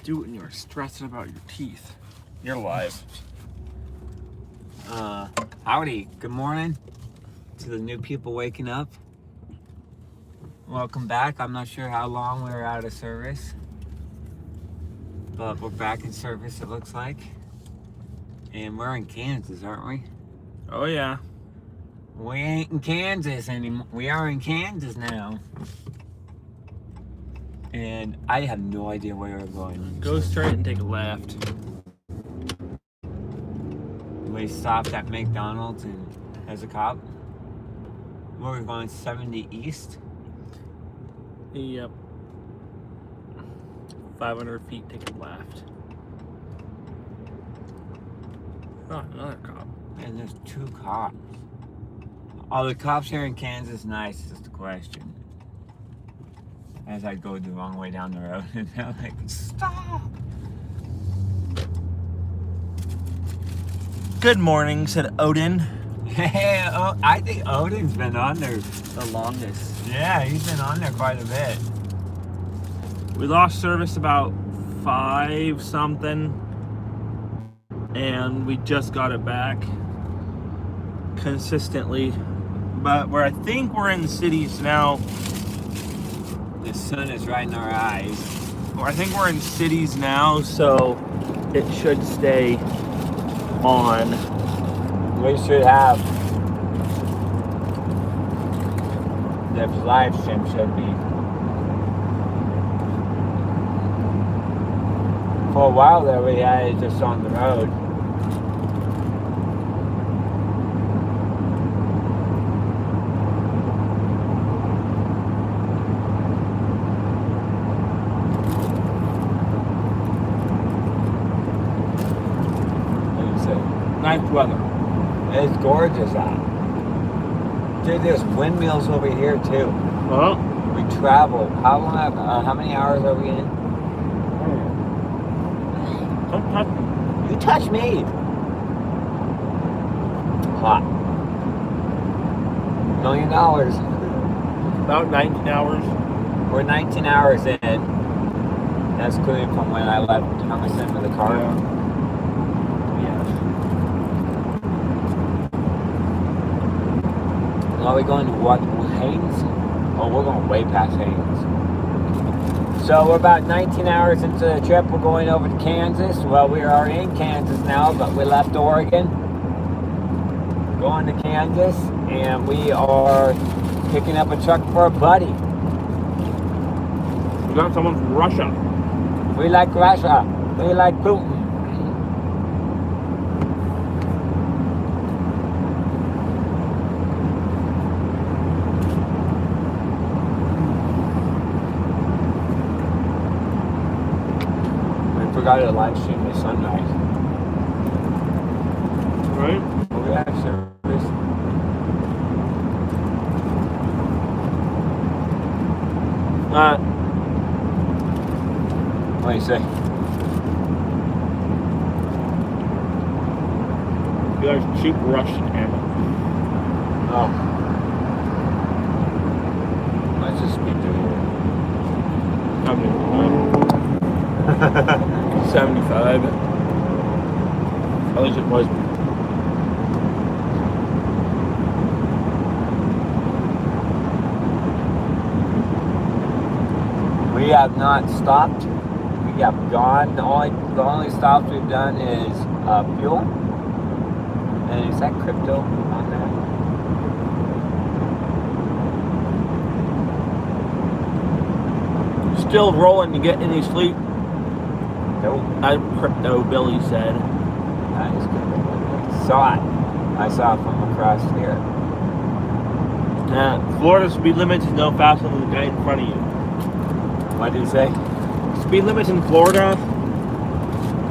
do it when you're stressing about your teeth. You're live. Howdy, good morning to the new people waking up. Welcome back. I'm not sure how long we were out of service, but we're back in service, it looks like. And we're in Kansas, aren't we? Oh yeah. We ain't in Kansas anymore. We are in Kansas now. And I have no idea where we're going. Go straight and take a left. We stopped at McDonald's and as a cop. We're going 70 east. Yep. 500 feet, take a left. Oh, another cop. And there's 2 cops. Are the cops here in Kansas nice is the question. As I go the wrong way down the road and they're like, stop! Good morning, said Odin. Hey, I think Odin's been on there. The longest. Yeah, he's been on there quite a bit. We lost service about 5 something. And we just got it back consistently. But I think we're in cities now. The sun is right in our eyes. I think we're in cities now, so it should stay on. We should have the live stream should be. For a while there we had it just on the road. Nice weather. It's gorgeous out. Dude, there's windmills over here too. Well, We travel. How many hours are we in? don't touch me. You touch me. Hot. $1 million. About 19 hours. We're 19 hours in. That's including from when I left Thomason with the car. Are we going to what? Haynes? Oh, we're going way past Haynes. So we're about 19 hours into the trip. We're going over to Kansas. Well, we are in Kansas now, but we left Oregon. Going to Kansas, and we are picking up a truck for a buddy. We got someone from Russia. We like Russia. We like Putin. Forgot to live stream the sunrise. Right? We have service. What do you say? You guys cheap Russian ammo. Oh. Let's just speed through here. 75. At least it was. We have not stopped. We have gone. The only stops we've done is fuel. And is that crypto on there? Still rolling. You get any sleep? Nope. Crypto Billy said. That is good. Saw it. I saw it from across here. Florida speed limit is no faster than the guy in front of you. What did you say? Speed limit in Florida,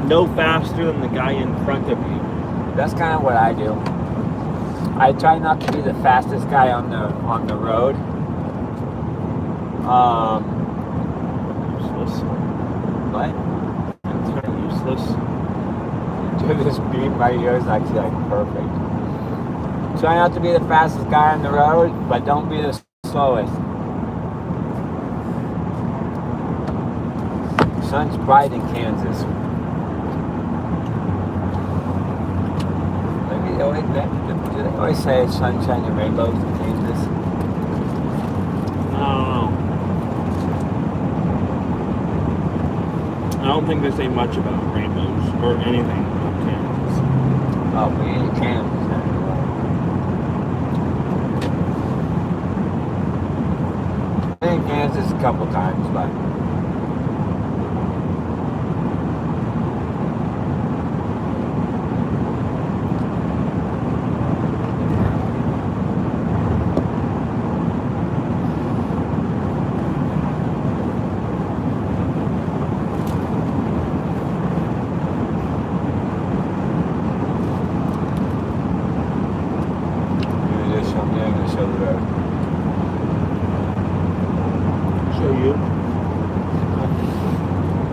no faster than the guy in front of you. That's kind of what I do. I try not to be the fastest guy on the road. Useless. What? It's kind of useless. Dude, this beam right here is actually like perfect. Try not to be the fastest guy on the road, but don't be the slowest. sun's bright in Kansas. Maybe do they always say sunshine and rainbows in Kansas? I don't know. I don't think they say much about rainbows or anything about Kansas. Oh, we ain't Kansas anymore. I've been in Kansas a couple times, but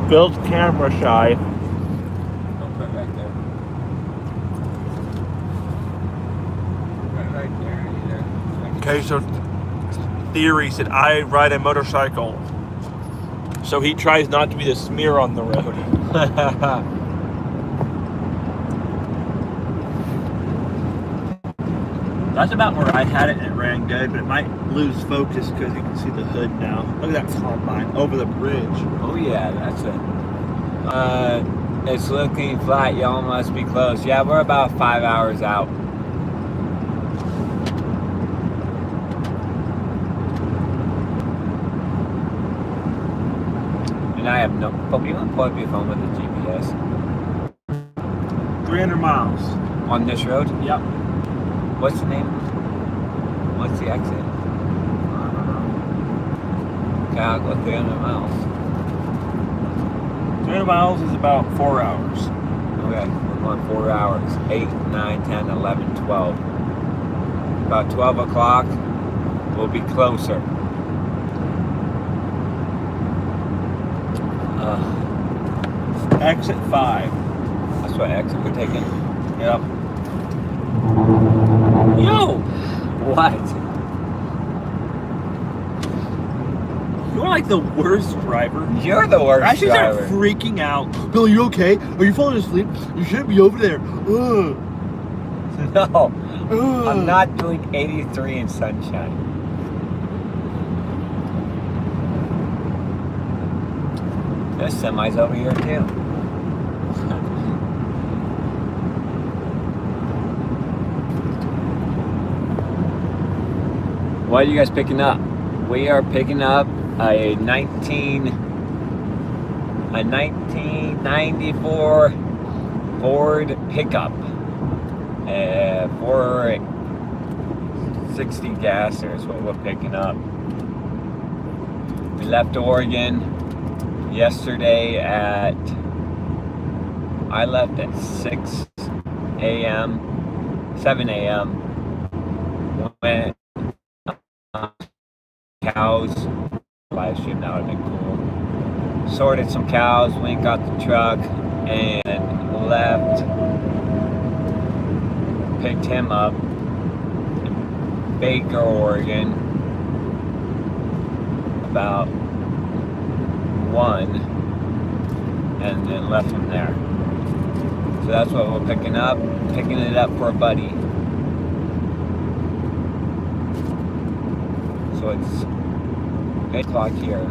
Bill's camera shy. I'll put it right there. Right there, either. Okay, so theory said I ride a motorcycle, so he tries not to be the smear on the road. That's about where I had it and it ran good, but it might lose focus because you can see the hood now. Look at that combine over the bridge. Oh yeah, that's it. It's looking flat. Y'all must be close. Yeah, we're about 5 hours out. And I have no. But you want to plug your phone with the GPS 300 miles. on this road? Yep. What's the name? What's the exit? Okay, I'll go 300 miles. 300 miles is about 4 hours. Okay, we're going 4 hours. 8, 9, 10, 11, 12. About 12 o'clock, we'll be closer. Exit 5. That's what exit we're taking. Yep. Yo! What? You're like the worst driver. You're the worst I should start driver. freaking out. Bill, you okay? Are you falling asleep? You shouldn't be over there. Ugh. No, Ugh. I'm not doing 83 in sunshine. There's semis over here too. What are you guys picking up? We are picking up a 1994 Ford pickup. 460 gasser is what we're picking up. We left Oregon yesterday I left at 6 a.m., 7 a.m. Went cows. Live stream, that would have been cool. Sorted some cows, went got the truck, and left. Picked him up in Baker, Oregon, about 1, and then left him there. So that's what we're picking up. Picking it up for a buddy. So it's 8 o'clock here.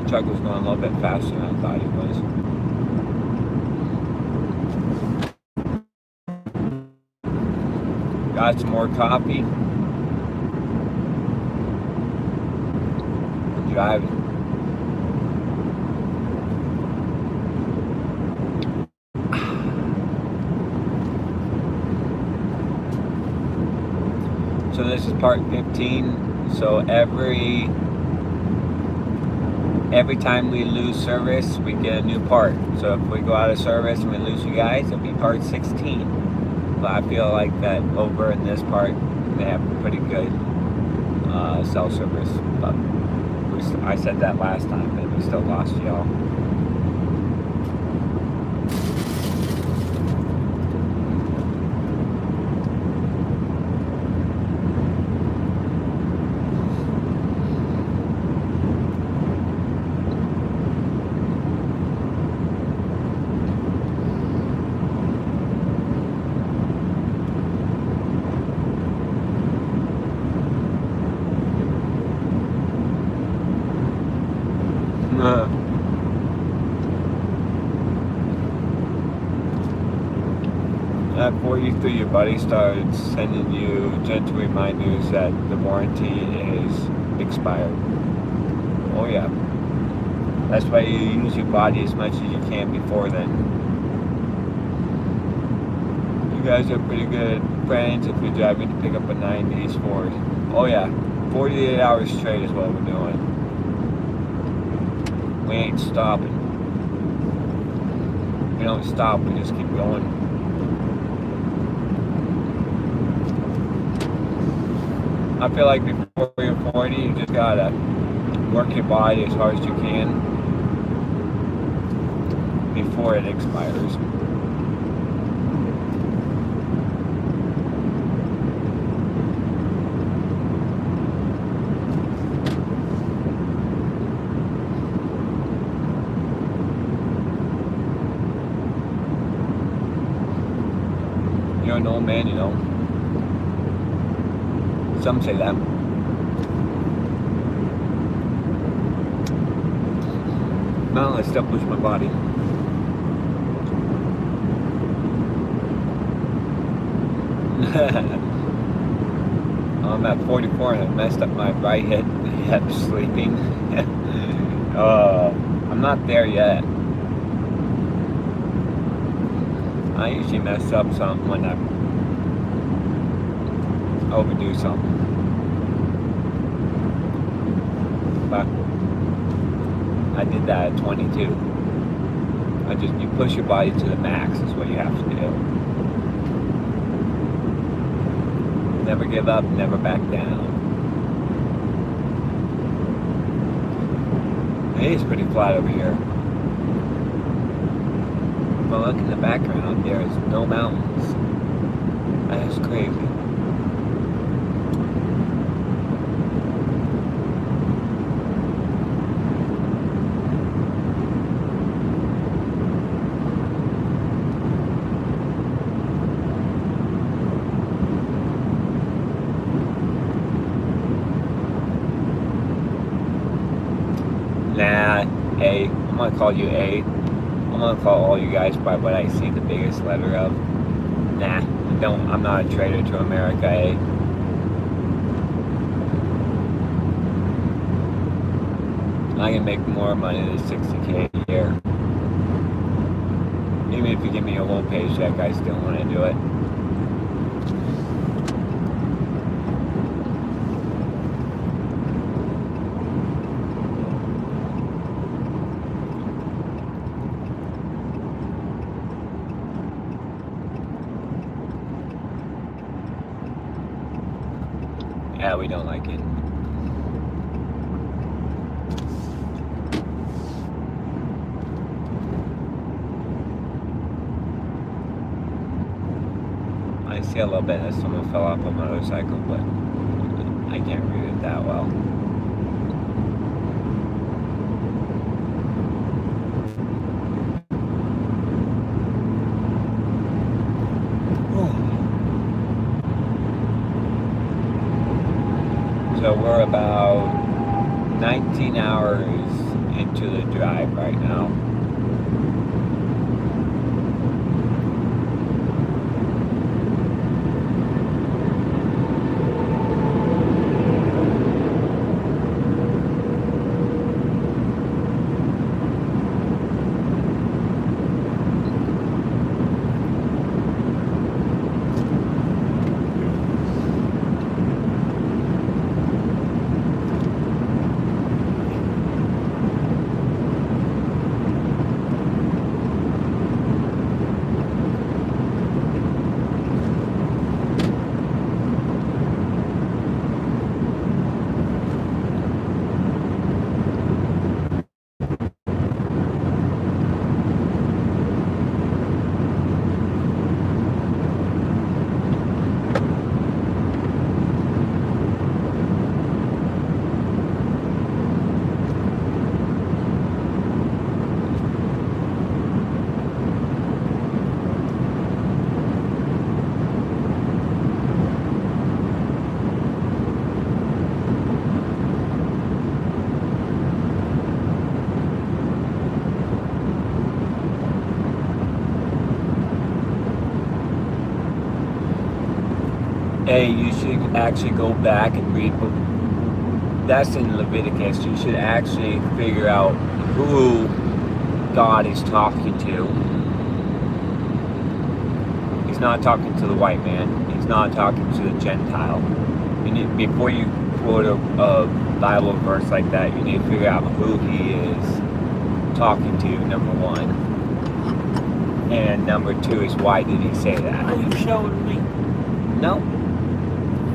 The truck was going a little bit faster than I thought it was. Got some more coffee. I'm driving. So this is part 15. So every time we lose service, we get a new part. So if we go out of service and we lose you guys, it'll be part 16. But I feel like that over in this part, they have pretty good cell service. But I said that last time, but we still lost y'all. 43, your buddy starts sending you gentle reminders that the warranty is expired. Oh yeah. That's why you use your body as much as you can before then. You guys are pretty good friends if you're driving to pick up a 90s Ford. Oh yeah. 48 hours straight is what we're doing. We ain't stopping. We don't stop, we just keep going. I feel like before you're 40, you just gotta work your body as hard as you can before it expires. You're an old man, you know. Some say that. Well, I still push my body. I'm at 44 and I messed up my right hip sleeping. I'm not there yet. I usually mess up something when I overdo something. But I did that at 22. You push your body to the max is what you have to do. Never give up, never back down. It is pretty flat over here. But look in the background, there is no mountains. That is crazy. Nah, A. I'm gonna call you A. I'm gonna call all you guys by what I see the biggest letter of. Nah, I'm not a traitor to America, A. I can make more money than $60K a year. Even if you give me a low paycheck, I still want to do it. Yeah, we don't like it. I see a little bit that someone fell off a motorcycle, but I can't read it that well. So we're about 19 hours into the drive right now. Hey, you should actually go back and read. That's in Leviticus. You should actually figure out who God is talking to. He's not talking to the white man. He's not talking to the Gentile. Before you quote a Bible verse like that, you need to figure out who he is talking to, number one. And number two is, why did he say that? Are you showing me? No.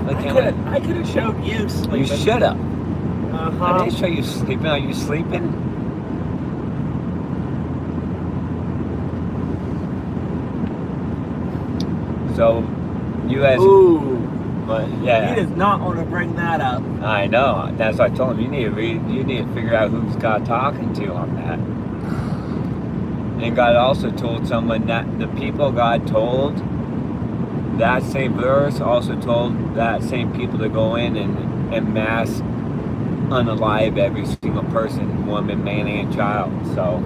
I could have showed you sleeping. You should have. Uh-huh. I didn't show you sleeping. Are you sleeping? So, you as... Ooh. But, yeah. He does not want to bring that up. I know. That's what I told him. You need to read. You need to figure out who's God talking to on that. And God also told someone that the people God told, that same verse also told that same people to go in and mass unalive every single person, woman, man, and child. So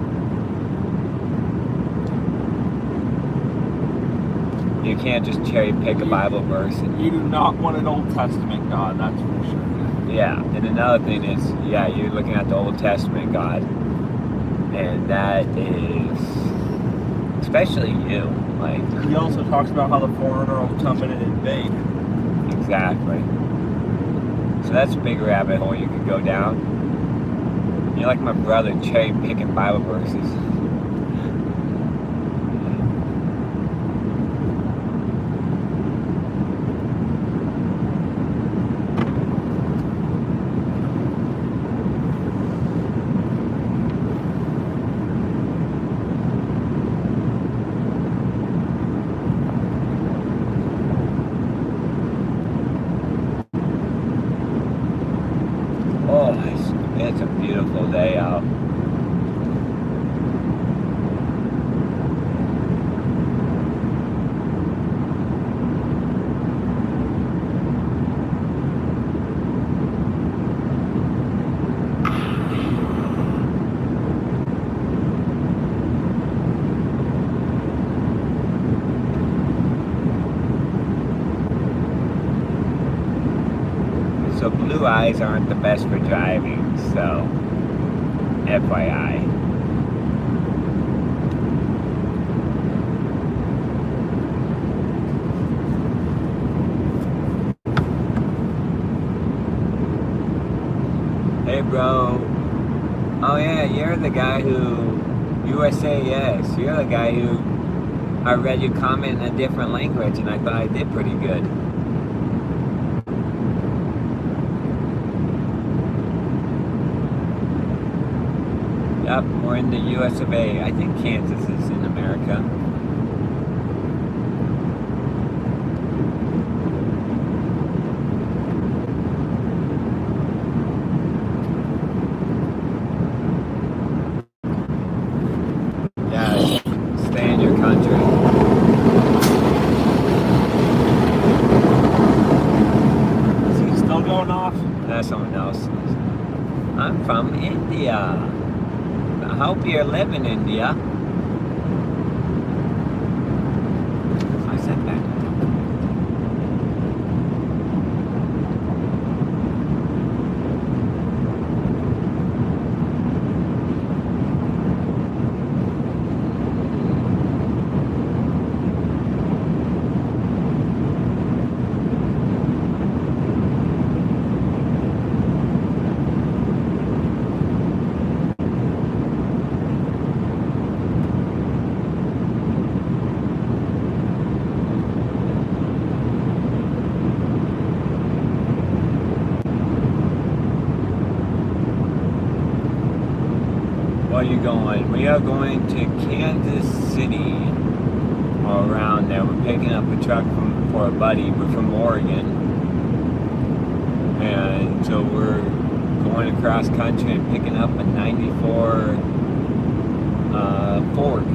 you can't just cherry pick a Bible verse. You do not want an Old Testament God, that's for sure. Yeah, and another thing is, yeah, you're looking at the Old Testament God, and that is, especially you, like. He also talks about how the foreigner will come in and invade. Exactly. So that's a big rabbit hole you could go down. You're like my brother, cherry picking Bible verses. Oh, it's a beautiful day out. So blue eyes aren't the best for driving, so FYI. Hey bro. Oh yeah, you're the guy who, USA, yes. You're the guy who, I read your comment in a different language and I thought I did pretty good. Yep, we're in the US of A. I think Kansas is in America. Yeah, stay in your country. Is he still going off? That's someone else. I'm from India. I hope you're living in India. I said that. Where are you going? We are going to Kansas City, or around there. We're picking up a truck for a buddy. We're from Oregon, and so we're going across country and picking up a 94 Ford.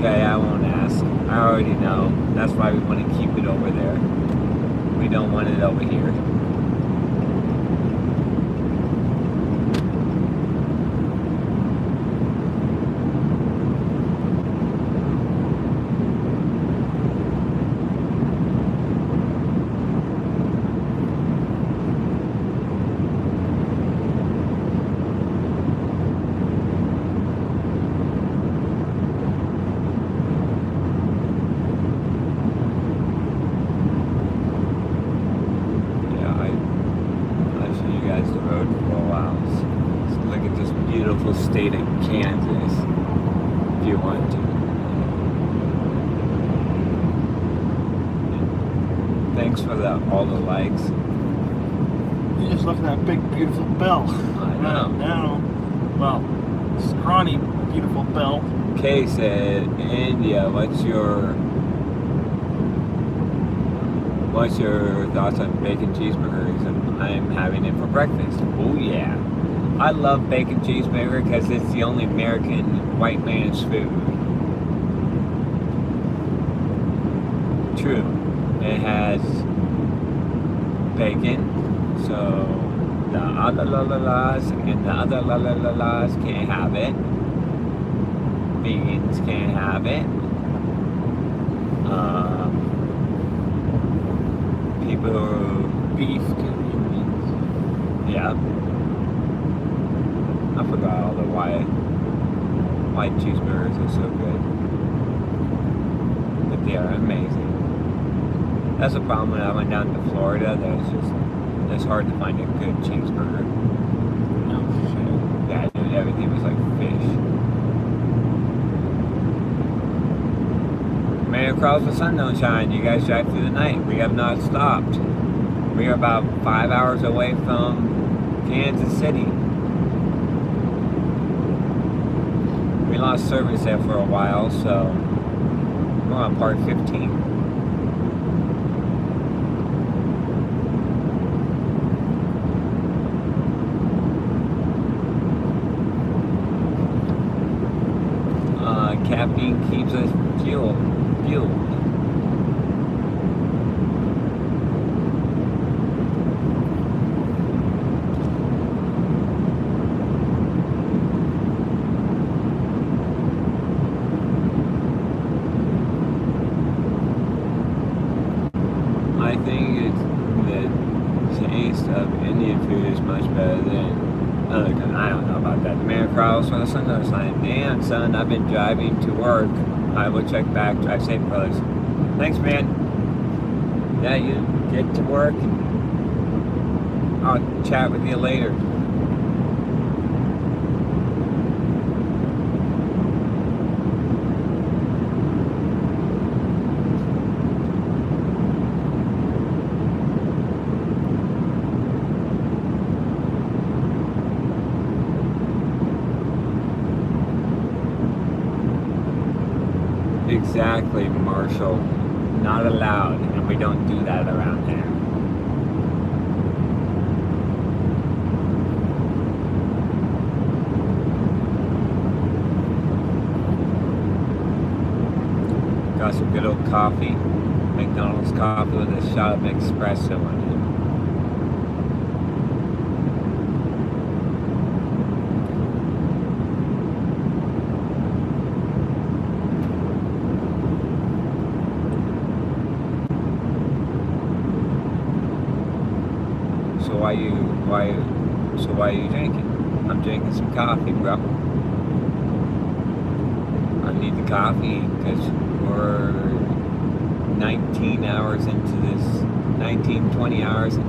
Okay, I won't ask. I already know. That's why we want to keep it over there. We don't want it over here. beautiful state of Kansas if you want to. Thanks for all the likes. You're just looking at that big, beautiful bell. I know. Well, scrawny, beautiful bell. Kay said, India, what's your thoughts on bacon cheeseburgers? And I'm having it for breakfast. Oh yeah. I love bacon cheeseburger because it's the only American white man's food. True. It has bacon, so the other la-la-las and the other la-la-la-las can't have it. Vegans can't have it. People who are beef convenience. Yeah. I forgot all the white cheeseburgers are so good. But they are amazing. That's the problem when I went down to Florida. It's hard to find a good cheeseburger. No shit. Yeah, dude, everything was like fish. Man, across the sun don't shine. You guys drive through the night. We have not stopped. We are about 5 hours away from Kansas City. We lost service there for a while, so we're on part 15. Caffeine keeps us fueled. I think the taste of Indian food is much better than other countries. I don't know about that. The man across from the sun don't shine. Damn, son, I've been driving to work. I will check back. Drive safe, brothers. Thanks, man. Yeah, you get to work, and I'll chat with you later. Exactly, Marshall. Not allowed, and we don't do that around here. Got some good old coffee. McDonald's coffee with a shot of espresso in it. So why are you drinking? I'm drinking some coffee, bro. I need the coffee because we're 20 hours into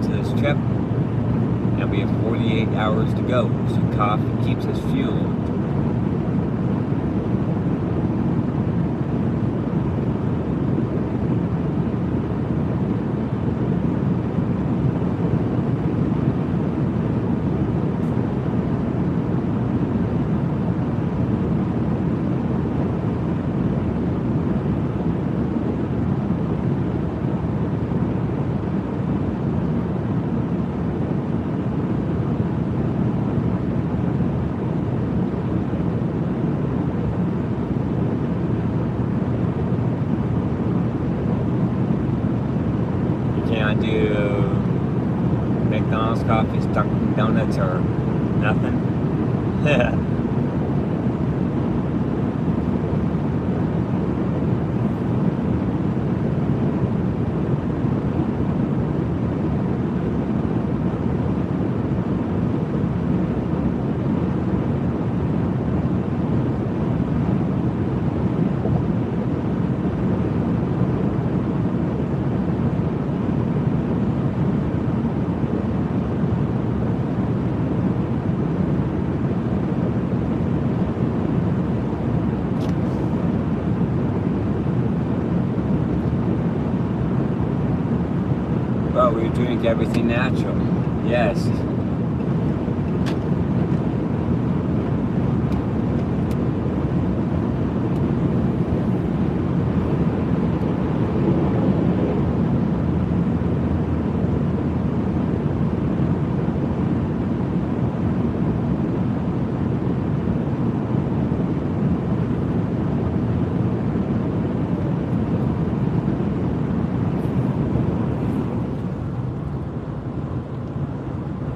this trip, and we have 48 hours to go. So coffee keeps us fueled. Do McDonald's coffee, Dunkin' Donuts, or nothing? drink everything natural. Yes.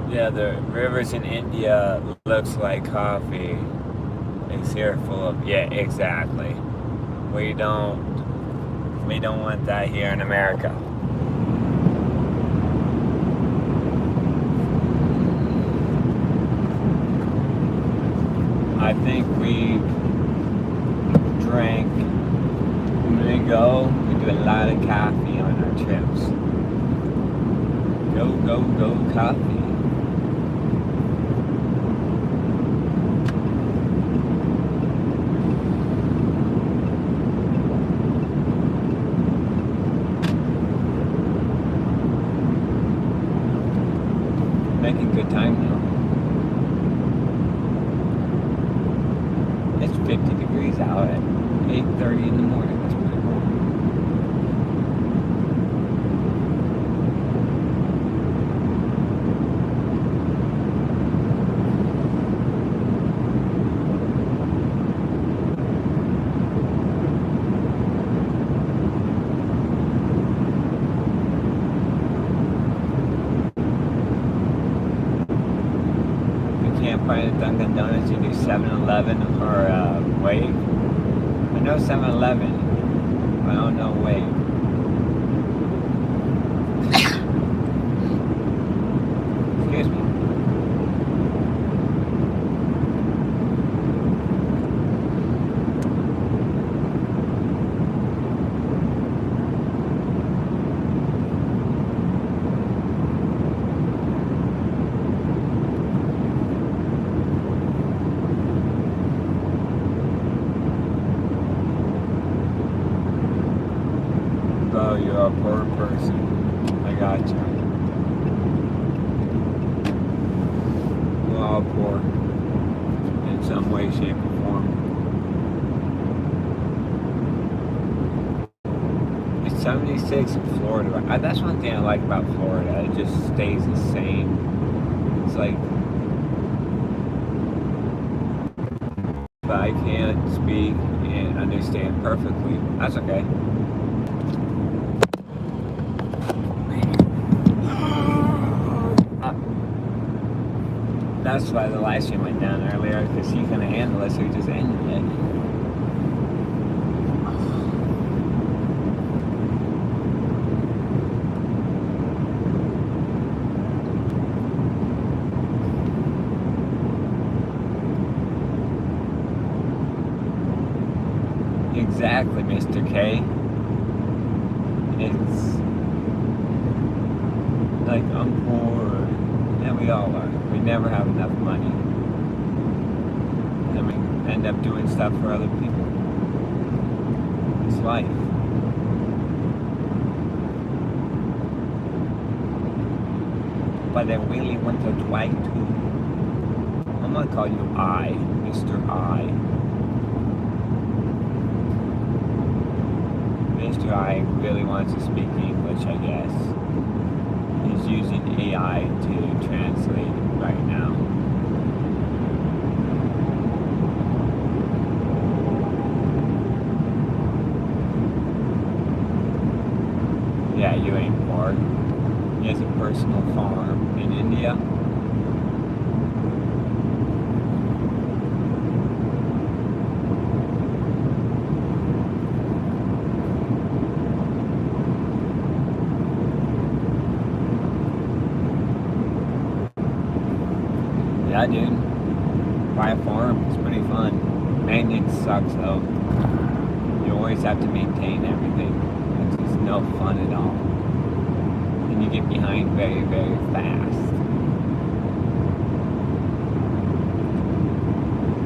Yeah, the rivers in India looks like coffee. It's here full of, yeah, exactly. We don't want that here in America. I think we drank, when we go, we do a lot of coffee on our trips. Go, go, go, coffee. Making good time now. It's 50 degrees out at 8:30 in the morning. That's pretty cool. Can't find a Dunkin' Donuts, you do 7-Eleven or Wave. I know 7-Eleven, but I don't know Wave. Excuse me. Oh, you're a poor person. I got you. We're all poor in some way, shape, or form. It's 76 in Florida. That's one thing I like about Florida. It just stays the same. It's like, but I can't speak and understand perfectly. That's okay. That's why the live stream went down earlier, because he couldn't handle it, so he just ended it. Exactly, Mr. K. It's like, I'm poor. And we all are. We never have enough money. Then we end up doing stuff for other people. It's life. But I really want to try to. I'm gonna call you I, Mr. I. Mr. I really wants to speak English, I guess. He's using AI to translate right now. Yeah, you ain't poor. He has a personal farm in India. Yeah, dude. Buy a farm. It's pretty fun. Maintenance sucks though. You always have to maintain everything. It's just no fun at all. And you get behind very, very fast.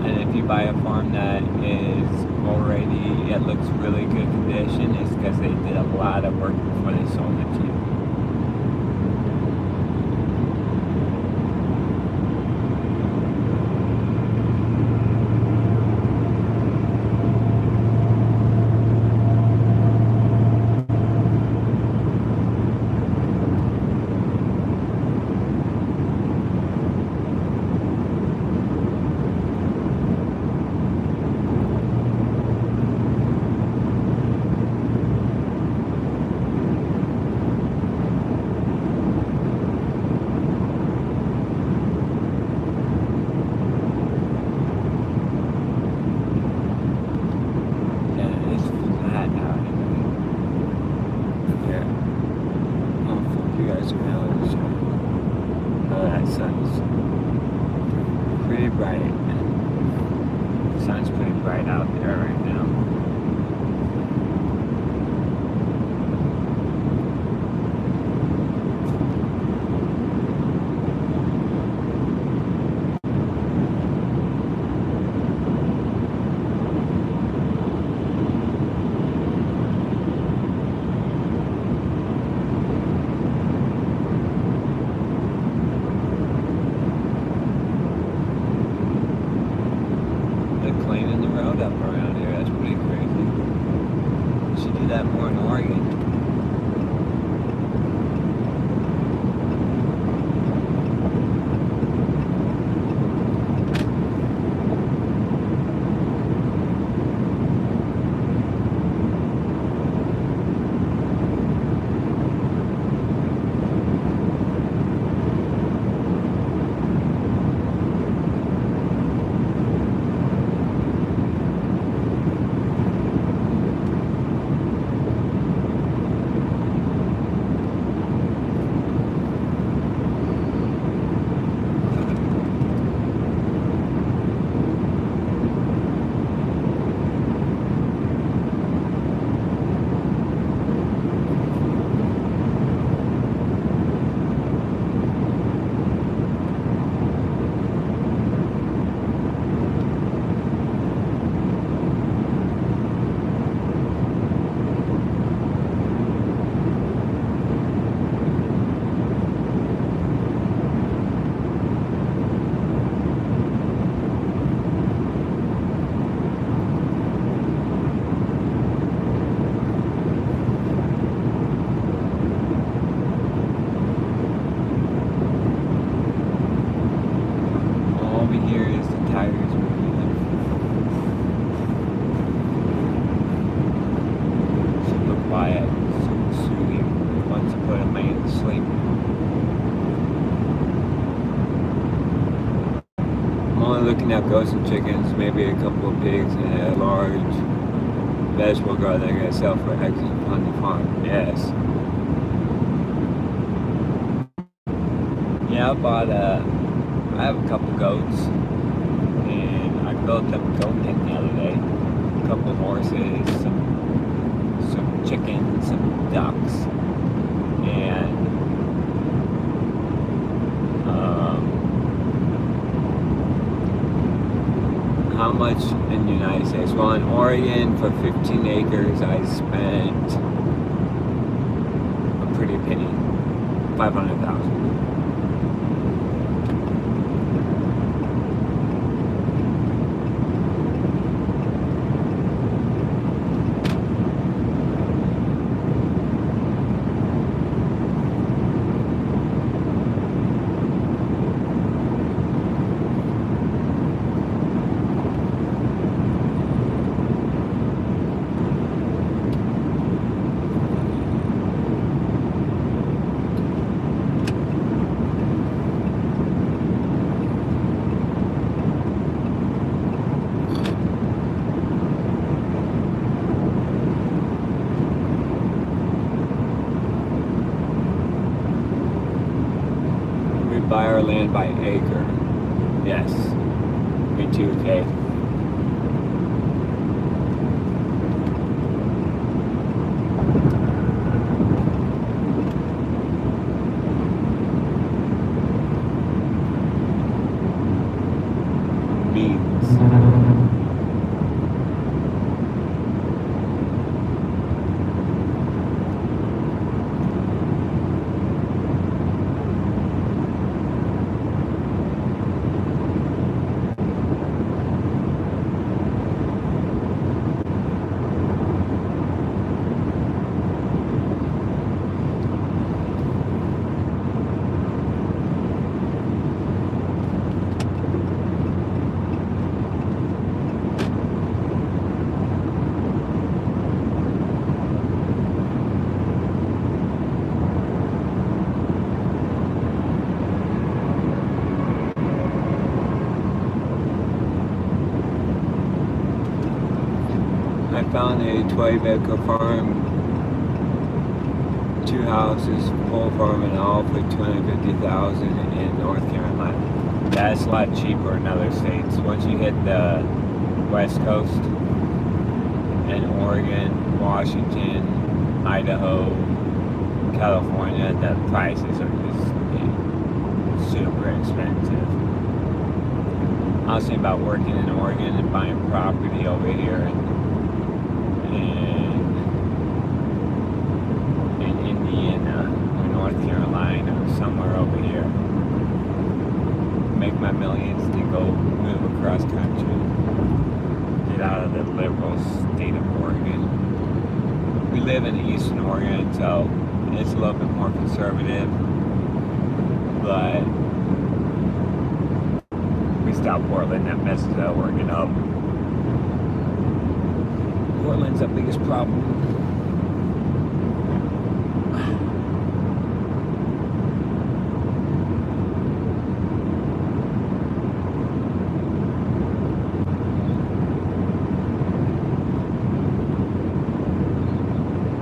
And if you buy a farm that is already, it looks really good condition, it's because they did a lot of work before they sold it to you. right. The sun's pretty bright out there right now. They're cleaning the road up around here. That's pretty crazy. They should do that more in Oregon. All we hear is the tires moving. Super quiet, super soothing. Once you put a man to sleep. I'm only looking at goats and chickens, maybe a couple of pigs, and a large vegetable garden they're gonna sell for eggs on the farm. Yes. Yeah, I have a couple goats, and I built them a goat pen the other day. A couple horses, some chickens, some ducks, and how much in the United States? Well, in Oregon, for 15 acres, I spent a pretty penny, $500,000. Buy our land by acre. Yes. Me too, Kay. Beans. I found a 12-acre farm, 2 houses, whole farm and all for $250,000 in North Carolina. Yeah, it's a lot cheaper in other states. Once you hit the West Coast and Oregon, Washington, Idaho, California, the prices are just super expensive. I was thinking about working in Oregon and buying property over here in Indiana or North Carolina or somewhere over here. Make my millions to go move across country. Get out of the liberal state of Oregon. We live in Eastern Oregon, so it's a little bit more conservative, but we stop Portland, that messes Oregon up. Portland's our biggest problem.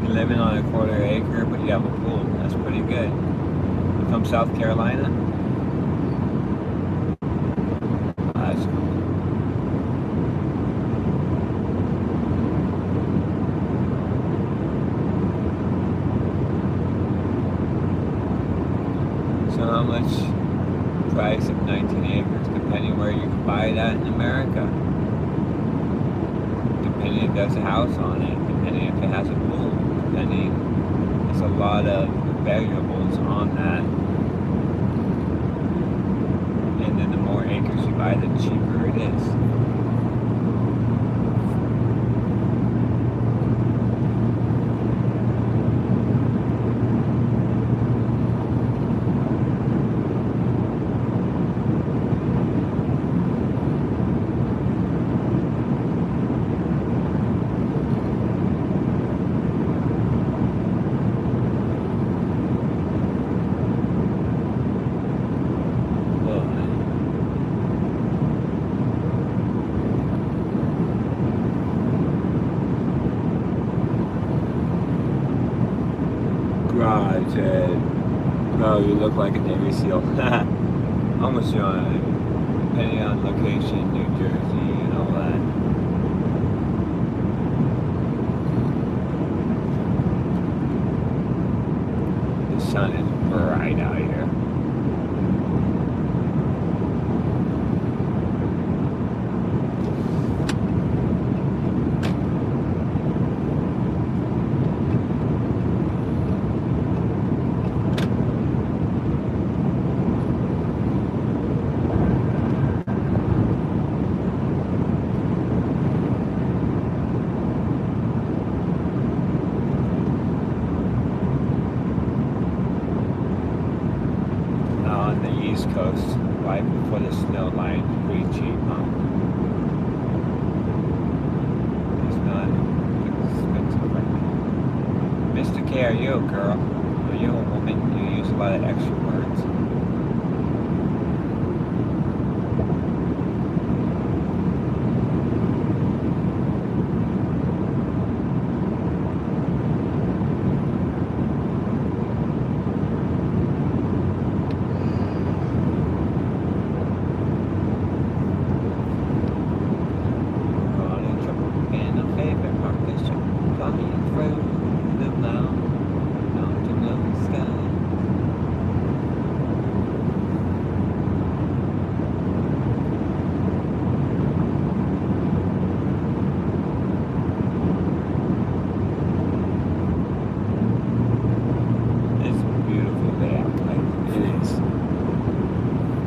Living on a quarter acre, but you have a pool. That's pretty good. From South Carolina? That's cool. So how much price of 19 acres, depending where you can buy that in America? Depending if there's a house on it, depending if it has a pool. There's a lot of variables on that, and then the more acres you buy, the cheaper it is. Garage said, "Oh, you look like a Navy SEAL." Almost sure, depending on location, New Jersey, and all that. The sun is bright out here. On the East Coast, right before the snow line, pretty cheap, huh? It's not expensive right now. Mr. K, are you a girl? Are you a woman? You use a lot of extra words.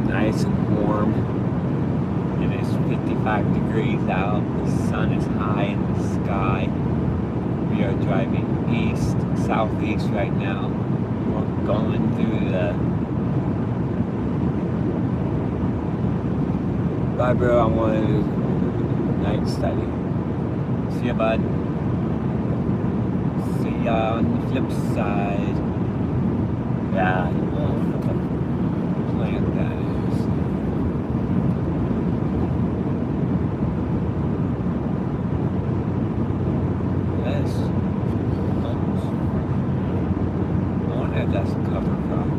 Nice and warm. It is 55 degrees out. The sun is high in the sky. We are driving east, southeast right now. We're going through the... Bye, bro. I'm on a night study. See ya, bud. See ya on the flip side. Yeah, I don't know what plant that is. Yes. I wonder if that's a cover crop.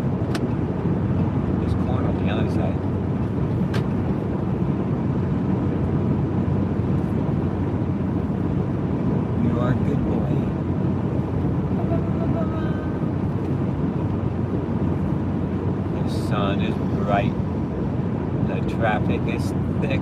There's corn on the other side. thick as thick.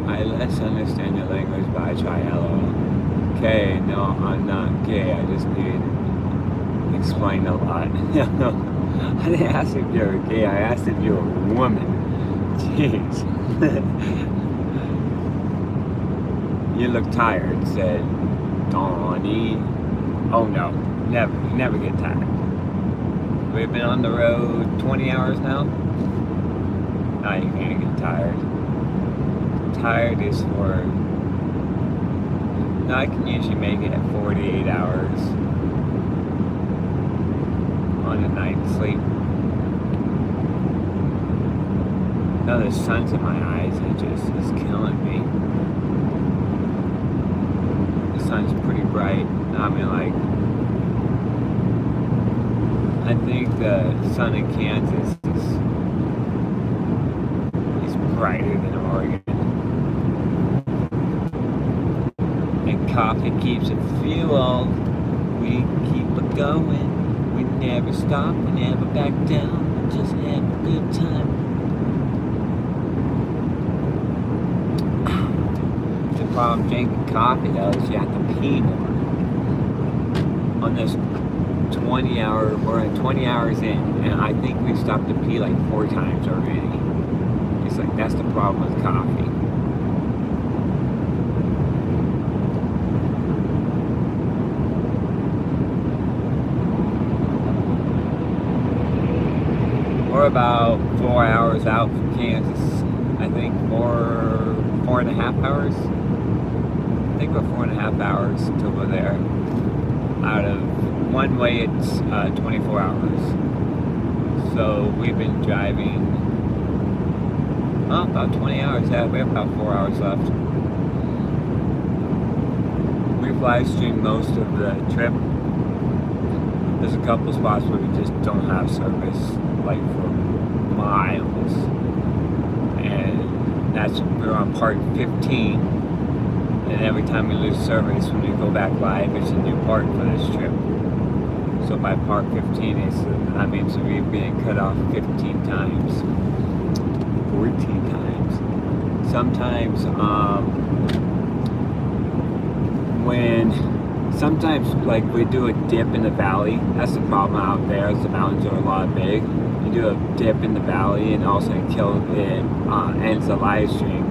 I less understand your language, but I try. LOL. Okay, no, I'm not gay. I just need explained a lot. I didn't ask if you're gay. I asked if you're a woman. Jeez. You look tired, said Donnie. Oh no, never get tired. We've been on the road 20 hours now. Now you can't get tired. Tired is for... No, I can usually make it at 48 hours on a night's sleep. Now the sun's in my eyes, it just is killing me. The sun's pretty bright. I mean, like, I think the sun in Kansas is brighter than Oregon. And coffee keeps it fueled. We keep it going. We never stop, we never back down. We just have a good time. The problem drinking coffee though is you have to pee more. On this 20 hour, we're at 20 hours in, and I think we stopped to pee like 4 times already. It's like, that's the problem with coffee. We're about 4 hours out from Kansas. I think 4.5 hours. I think we're 4.5 hours until we're there. Out of one way, it's 24 hours. So we've been driving about 20 hours. Yeah, we have about 4 hours left. We've live streamed most of the trip. There's a couple spots where we just don't have service, like for miles. And we're on part 15. And every time we lose service, when we go back live, it's a new part for this trip. So by part 15, that means we're being cut off 15 times. 14 times. Sometimes, sometimes like we do a dip in the valley. That's the problem out there, is the mountains are a lot big. You do a dip in the valley and all of a sudden ends the live stream.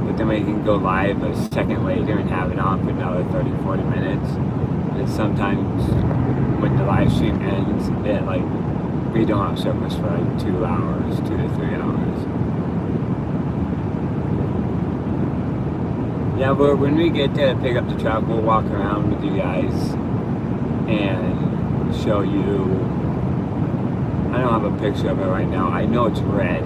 But then we can go live a second later and have it on for another 30-40 minutes. And sometimes when the live stream ends, we don't have service for like 2 hours, 2 to 3 hours. Yeah, but when we get there to pick up the truck, we'll walk around with you guys and show you. I don't have a picture of it right now. I know it's red.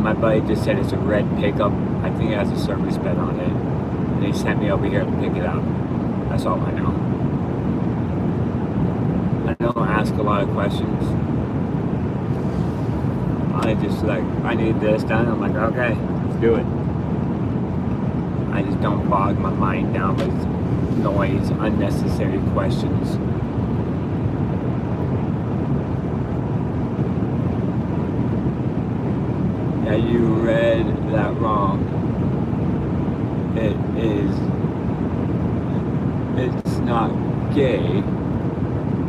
My buddy just said it's a red pickup. I think it has a service bed on it. And he sent me over here to pick it up. That's all I know. I don't ask a lot of questions. I just I need this done. I'm like, okay, let's do it. I just don't bog my mind down with noise, unnecessary questions. Yeah, you read that wrong. It's not gay,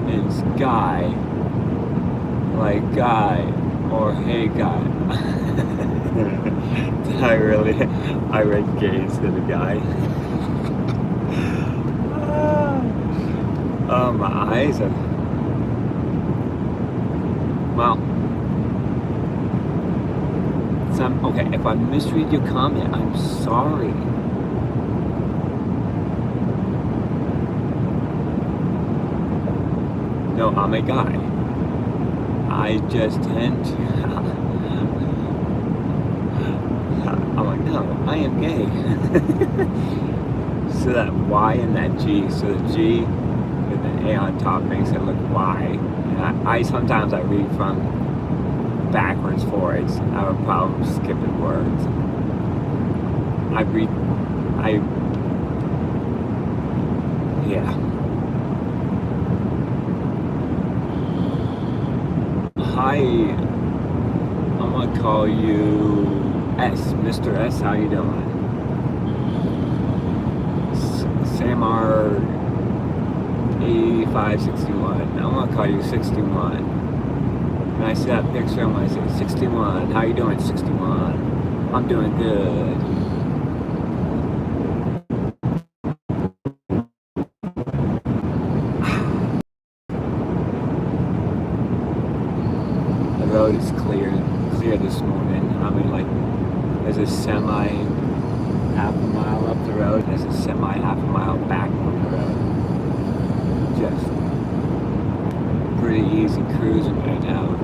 it's guy. Like guy, or hey guy. I read gay instead of guy. Oh, my eyes are... Well. Okay, if I misread your comment, I'm sorry. No, I'm a guy. I just tend to... I'm like, no, I am gay. So that Y and that G. So the G A on top makes it look Y. And I sometimes I read from backwards forwards. I have a problem skipping words. Yeah. Hi, I'm gonna call you S. Mr. S, how you doing? Samar 8561. I'm gonna call you 61. When I see that picture, I'm gonna say 61. How you doing, 61? I'm doing good. The road is clear this morning. I mean, like, there's a semi half a mile up the road. There's a semi half a mile back from the road. Just pretty easy cruising right now.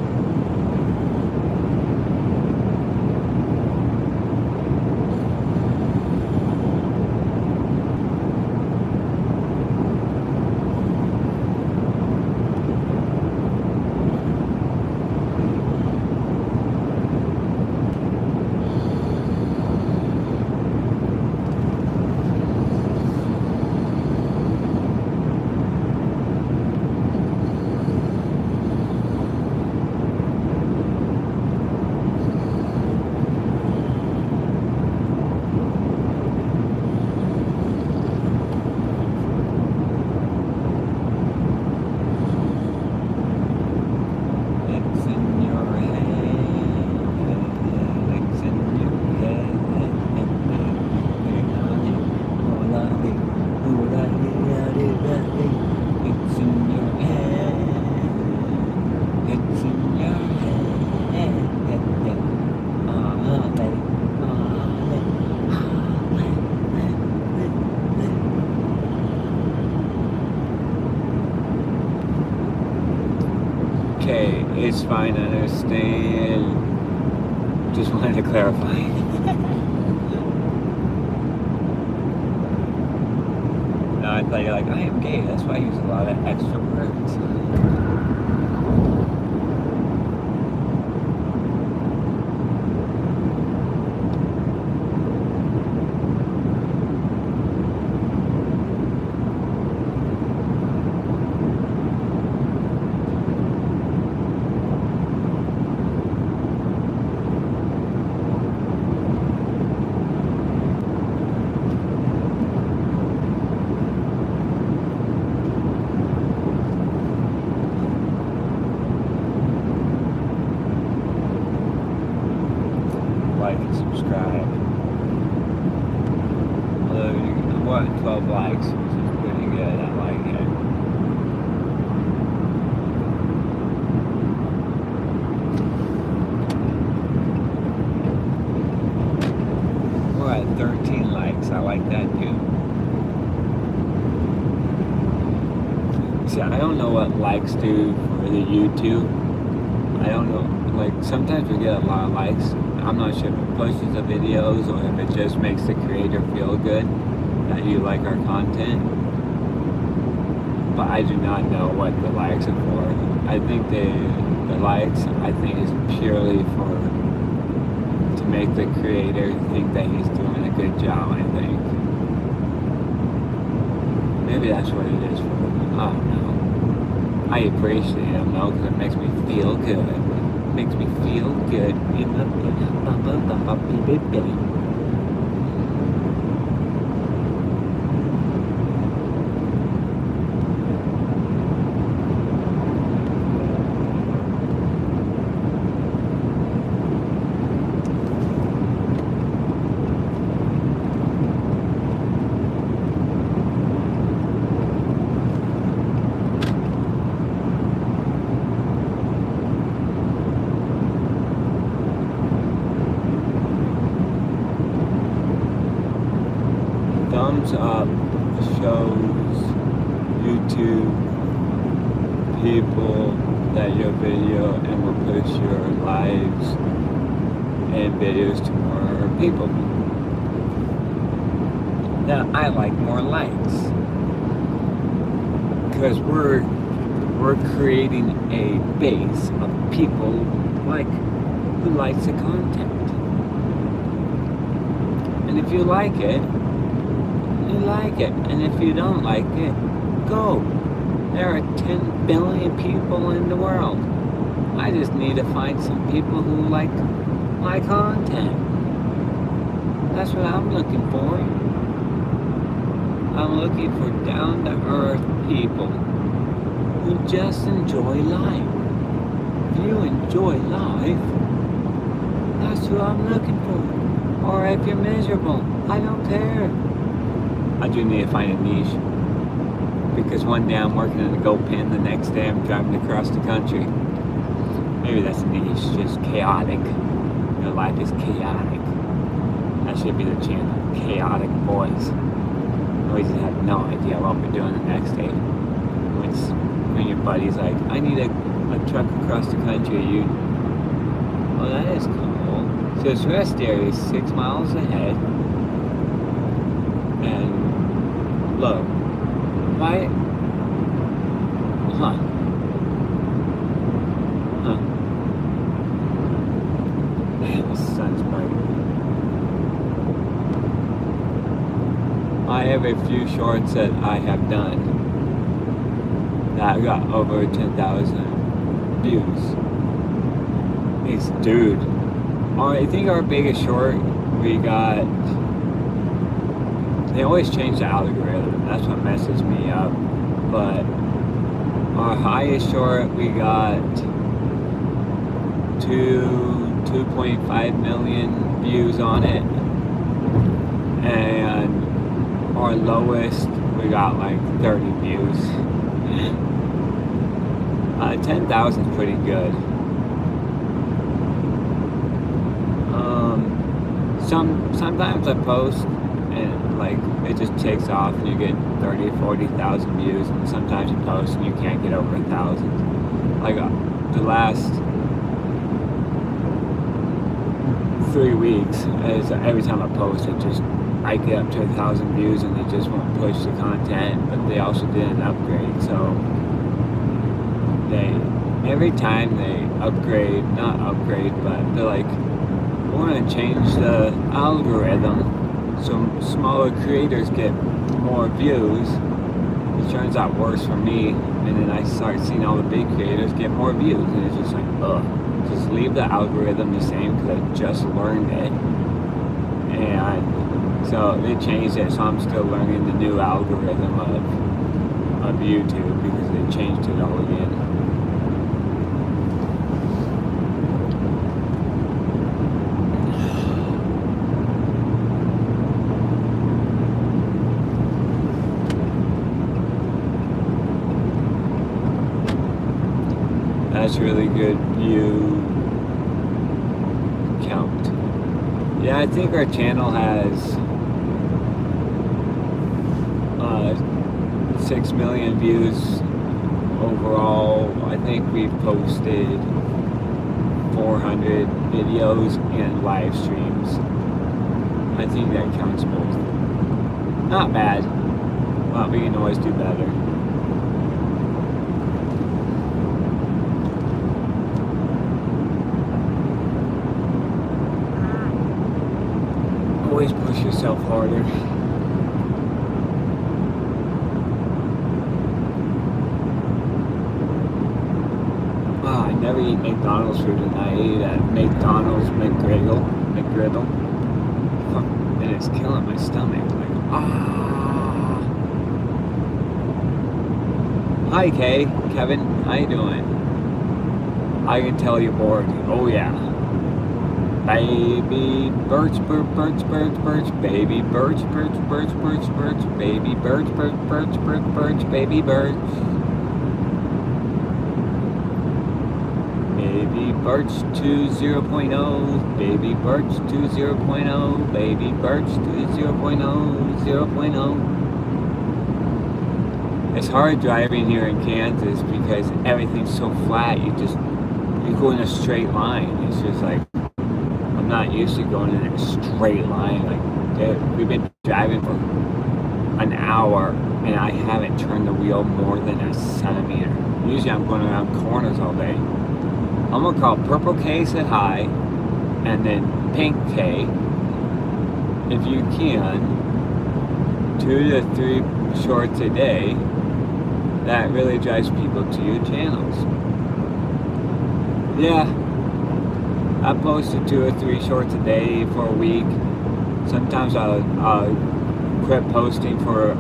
Okay, it's fine, I understand. Just wanted to clarify. No, I thought you're like, I am gay, that's why I use a lot of extra words. Like and subscribe. Although I'm wanting 12 likes, which is pretty good. I like it. We're at 13 likes. I like that too. See, I don't know what likes do for the YouTube. I don't know. Like, sometimes we get a lot of likes. I'm not sure if it pushes the videos or if it just makes the creator feel good that you like our content. But I do not know what the likes are for. I think the likes, I think, is purely to make the creator think that he's doing a good job, I think. Maybe that's what it is for. I don't know. I appreciate them though, because it makes me feel good. Makes me feel good in the belly. Thumbs up shows YouTube people that your video and will push your lives and videos to more people. Now I like more likes. because we're creating a base of people who likes the content. And if you like it, you like it. And if you don't like it, go. There are 10 billion people in the world. I just need to find some people who like my content. That's what I'm looking for. I'm looking for down-to-earth people who just enjoy life. If you enjoy life, that's who I'm looking for. Or if you're miserable, I don't care. I do need to find a niche. Because one day I'm working in a goat pen, the next day I'm driving across the country. Maybe that's a niche, just chaotic. Your life is chaotic. That should be the channel, Chaotic Boys. We just have no idea what we're doing the next day. When your buddy's like, I need a truck across the country, oh, that is cool. So this rest area is 6 miles ahead. And look, why? Huh. Man, the sun's bright. I have a few shorts that I have done that got over 10,000 views. Dude, I think our biggest short we got. They always change the algorithm. That's what messes me up. But our highest short, we got 2.5 million views on it. And our lowest, we got like 30 views. 10,000 is pretty good. Sometimes I post and like it just takes off and you get 30, 40,000 views, and sometimes you post and you can't get over 1,000. Like the last 3 weeks, every time I post, I get up to 1,000 views and it just won't push the content. But they also did an upgrade, so every time they not upgrade, but they're like, we're gonna change the algorithm so smaller creators get more views. It turns out worse for me, and then I start seeing all the big creators get more views, and it's just like, ugh. Just leave the algorithm the same, because I just learned it. And so they changed it, so I'm still learning the new algorithm of YouTube, because they changed it all again. That's really good view count. Yeah, I think our channel has 6 million views overall. I think we've posted 400 videos and live streams. I think that counts both. Not bad, but we can always do better. Always push yourself harder. I never eat McDonald's food, and I ate at McDonald's McGriddle, and it's killing my stomach. Like, Hi, Kevin, how you doing? I can tell you're bored. Oh yeah. Baby birch, baby birch, baby birch, baby birch, baby birch. Baby birch 2.0, baby birch 2.0, baby birch 2.0. It's hard driving here in Kansas because everything's so flat. You go in a straight line. It's just like, I'm not used to going in a straight line. Like, we've been driving for an hour and I haven't turned the wheel more than a centimeter. Usually I'm going around corners all day. I'm gonna call Purple K said hi, and then Pink K, if you can, 2 to 3 shorts a day. That really drives people to your channels. Yeah, I posted 2 or 3 shorts a day for a week. Sometimes I'll quit posting for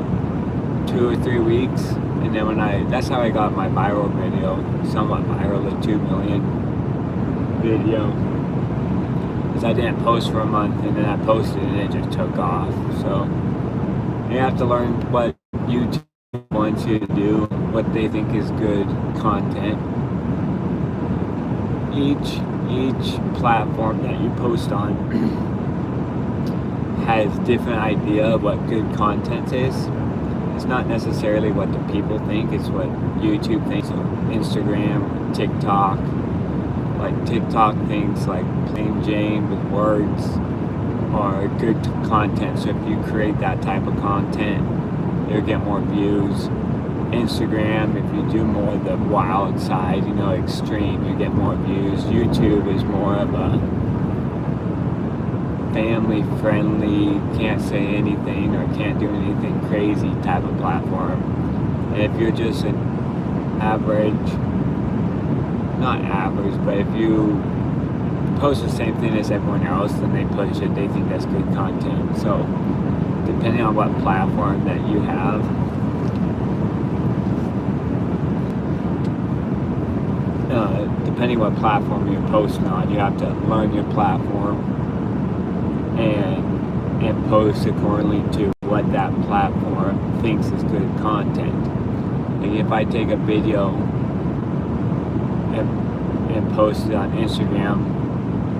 2 or 3 weeks, and then that's how I got my viral video, somewhat viral, the 2 million video, because I didn't post for a month, and then I posted and it just took off. So you have to learn what YouTube wants you to do, what they think is good content. Each platform that you post on has different idea of what good content is. It's not necessarily what the people think, it's what YouTube thinks. So Instagram, TikTok, like TikTok thinks like plain Jane with words are good content. So if you create that type of content, you'll get more views. Instagram, if you do more of the wild side, extreme, you get more views. YouTube is more of a family friendly, can't say anything or can't do anything crazy type of platform. And if you're just an average, not average, but if you post the same thing as everyone else, then they push it, they think that's good content. So depending on what platform that you have, depending what platform you're posting on, you have to learn your platform and post accordingly to what that platform thinks is good content. Like if I take a video and post it on Instagram,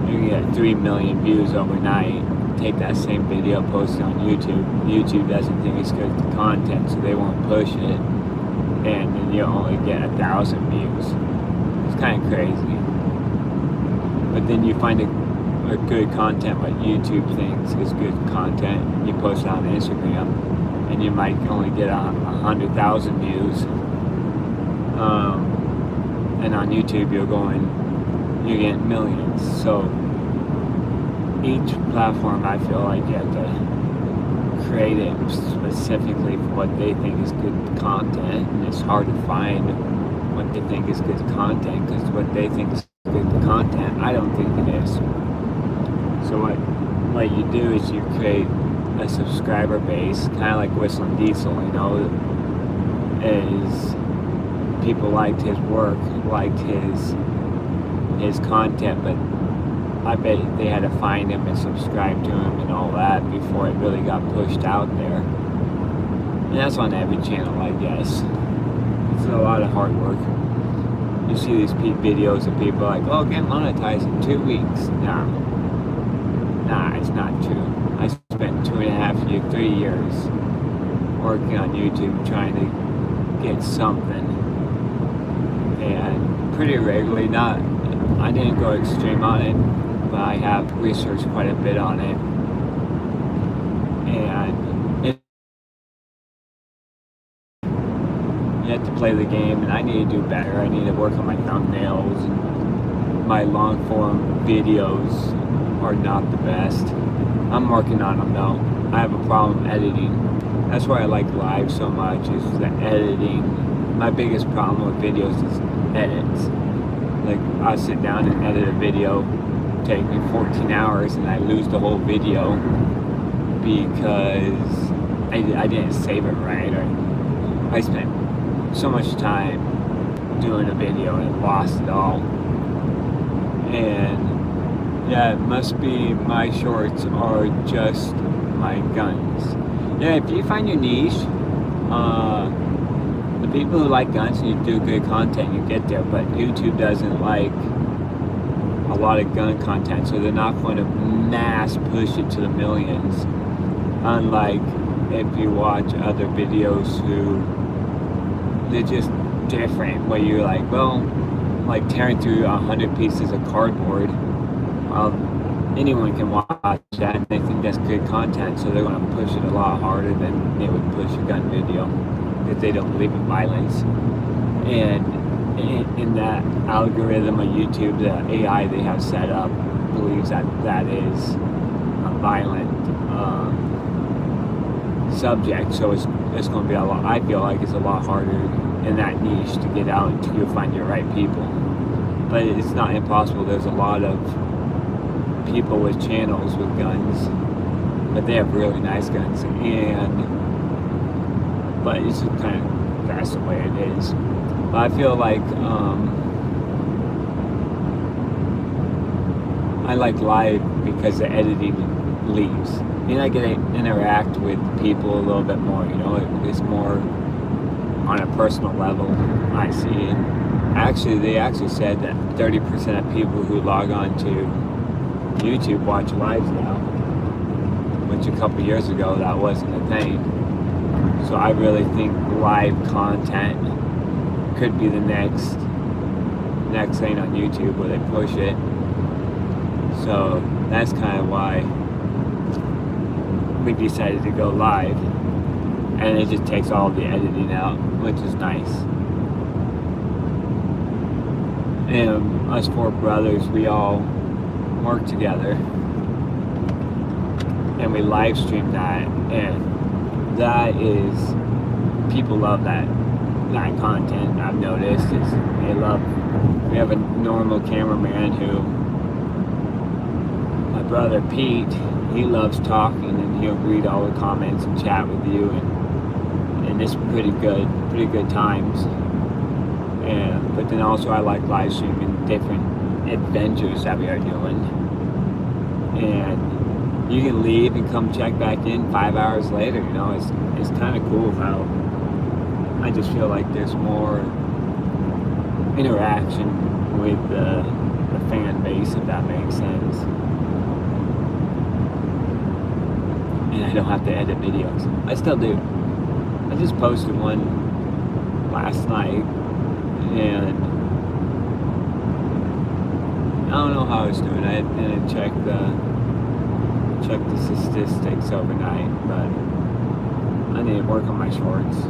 you can get 3 million views overnight. Take that same video, post it on YouTube. YouTube doesn't think it's good content, so they won't push it, and then you only get 1,000 views. It's kind of crazy. But then you find a good content, what YouTube thinks is good content, you post it on Instagram, and you might only get 100,000 views. And on YouTube, you're getting millions. So each platform, I feel like you have to create it specifically for what they think is good content, and it's hard to find what they think is good content, because what they think is good content, I don't think it is. So what you do is you create a subscriber base, kind of like Whistling Diesel, is people liked his work, liked his content, but I bet they had to find him and subscribe to him and all that before it really got pushed out there. And that's on every channel, I guess. It's a lot of hard work. You see these videos of people like, oh, get monetized in 2 weeks. Nah, it's not true. I spent 2.5 years, 3 years working on YouTube trying to get something. And pretty regularly, I didn't go extreme on it, but I have researched quite a bit on it. And you have to play the game, and I need to do better. I need to work on my thumbnails, and my long form videos are not the best. I'm working on them though. I have a problem editing. That's why I like live so much, is the editing. My biggest problem with videos is edits. Like, I'll sit down and edit a video, take me 14 hours, and I lose the whole video because I didn't save it right, or I spent so much time doing a video and lost it all. And yeah, it must be my shorts are just my guns. Yeah, if you find your niche, the people who like guns and you do good content, you get there. But YouTube doesn't like a lot of gun content, so they're not going to mass push it to the millions. Unlike if you watch other videos who, they're just different, where you're like, well, like tearing through 100 pieces of cardboard. anyone can watch that, and they think that's good content, so they're going to push it a lot harder than they would push a gun video because they don't believe in violence. And in that algorithm of YouTube, the AI they have set up believes that that is a violent subject, so it's going to be a lot. I feel like it's a lot harder in that niche to get out until you find your right people. But it's not impossible. There's a lot of people with channels with guns, but they have really nice guns, but it's just kind of, that's the way it is. But I feel like I like live because the editing leaves, and I get to interact with people a little bit more. It's more on a personal level. I see, and they actually said that 30% of people who log on to YouTube watch lives now, which a couple years ago that wasn't a thing. So I really think live content could be the next thing on YouTube where they push it. So that's kind of why we decided to go live, and it just takes all the editing out, which is nice. And us four brothers, we all work together, and we live stream that, and that is, people love that content. I've noticed is they love. We have a normal cameraman who, my brother Pete, he loves talking, and he'll read all the comments and chat with you, and it's pretty good times. But then also I like live streaming different adventures that we are doing, and you can leave and come check back in 5 hours later. It's kind of cool how I just feel like there's more interaction with the fan base, if that makes sense. And I don't have to edit videos. I still do. I just posted one last night, and I don't know how I was doing. I didn't check the statistics overnight, but I need to work on my shorts.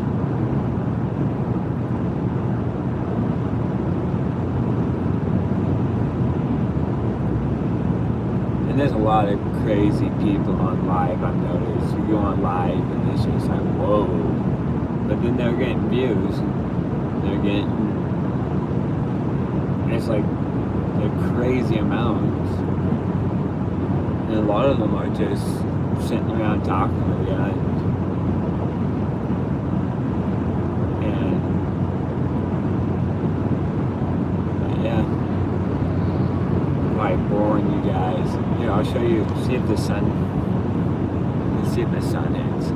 And there's a lot of crazy people on live, I've noticed. You go on live and it's just like, whoa. But then they're getting views. It's like they're crazy amounts. And a lot of them are just sitting around talking with you. And yeah, like boring you guys. Here, I'll show you. See if the sun hits.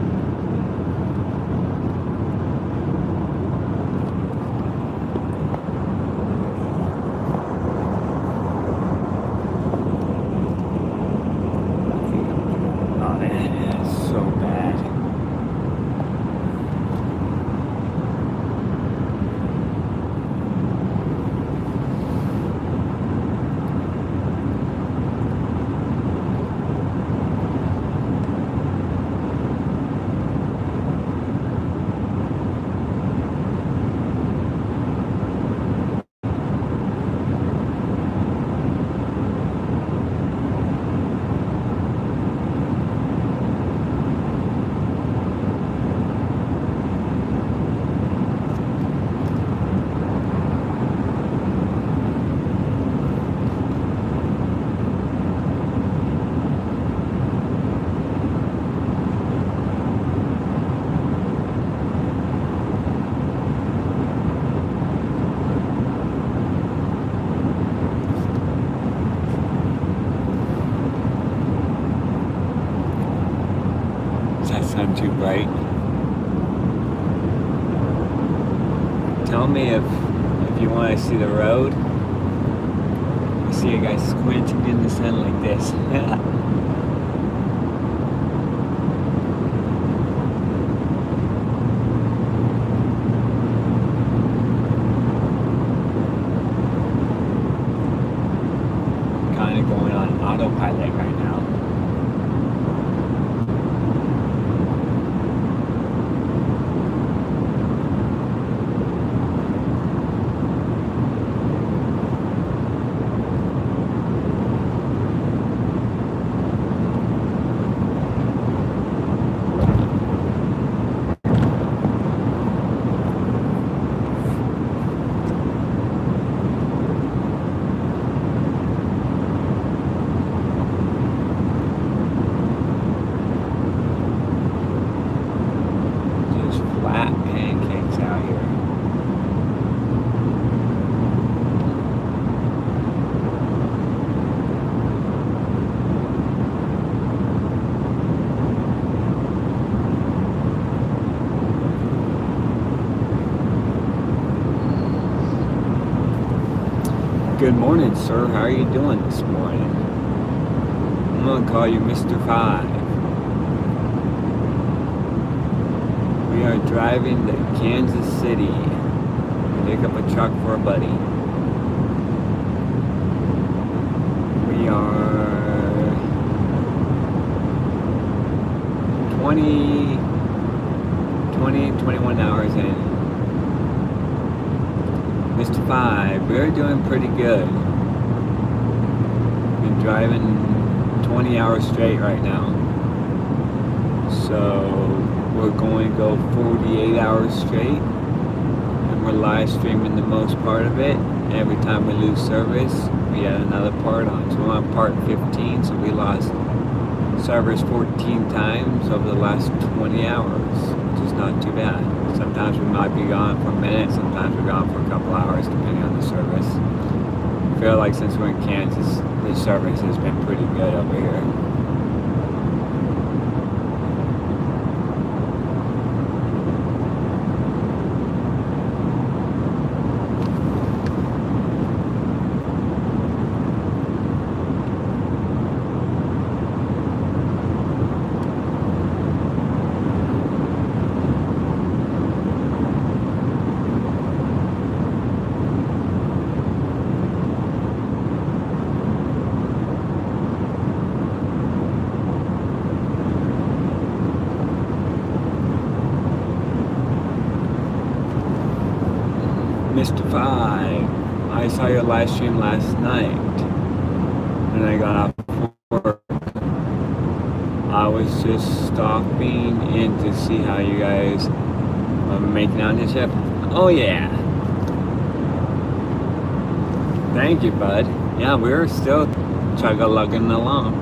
Sun too bright. Tell me if you want to see the road. I see a guy squinting in the sun like this. Kind of going on autopilot right now. Flat pancakes out here. Good morning, sir. How are you doing this morning? I'm gonna call you Mr. 5. We are driving to Kansas City to pick up a truck for a buddy. We are 21 hours in. Mr. 5, we're doing pretty good. Been driving 20 hours straight right now. So we're going to go 48 hours straight, and we're live streaming the most part of it. Every time we lose service, we add another part on. So we're on part 15, so we lost service 14 times over the last 20 hours, which is not too bad. Sometimes we might be gone for a minute, sometimes we're gone for a couple hours, depending on the service. I feel like since we're in Kansas, the service has been pretty good over here. Mr. 5, I saw your live stream last night when I got off work. I was just stopping in to see how you guys are making out the ship. Oh yeah. Thank you, bud. Yeah, we're still chug-a-lugging along.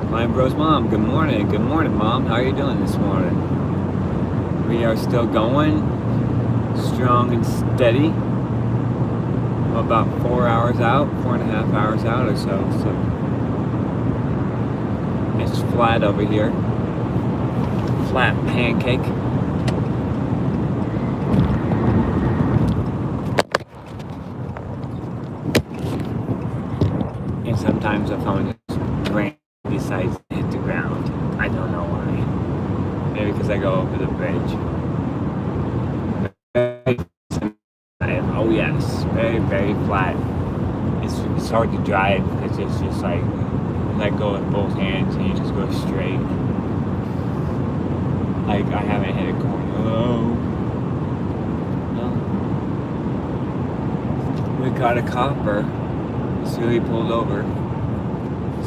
KleinBros mom, good morning. Good morning, mom. How are you doing this morning? We are still going. Strong and steady. About 4 hours out, 4.5 hours out or so. So it's flat over here. Flat pancake. And sometimes the phone just decides to hit the ground. I don't know why. Maybe because I go over the bridge. Oh yes, very, very flat. It's hard to drive because it's just like let go with both hands and you just go straight. Like I haven't hit a corner. Oh. No. We caught a copper. So he pulled over.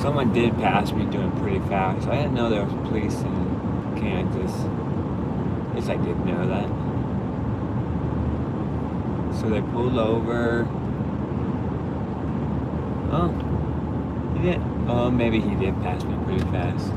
Someone did pass me doing pretty fast. I didn't know there was police in Kansas. At least I did know that. So they pulled over. Oh, he did. Oh, maybe he did pass me pretty fast.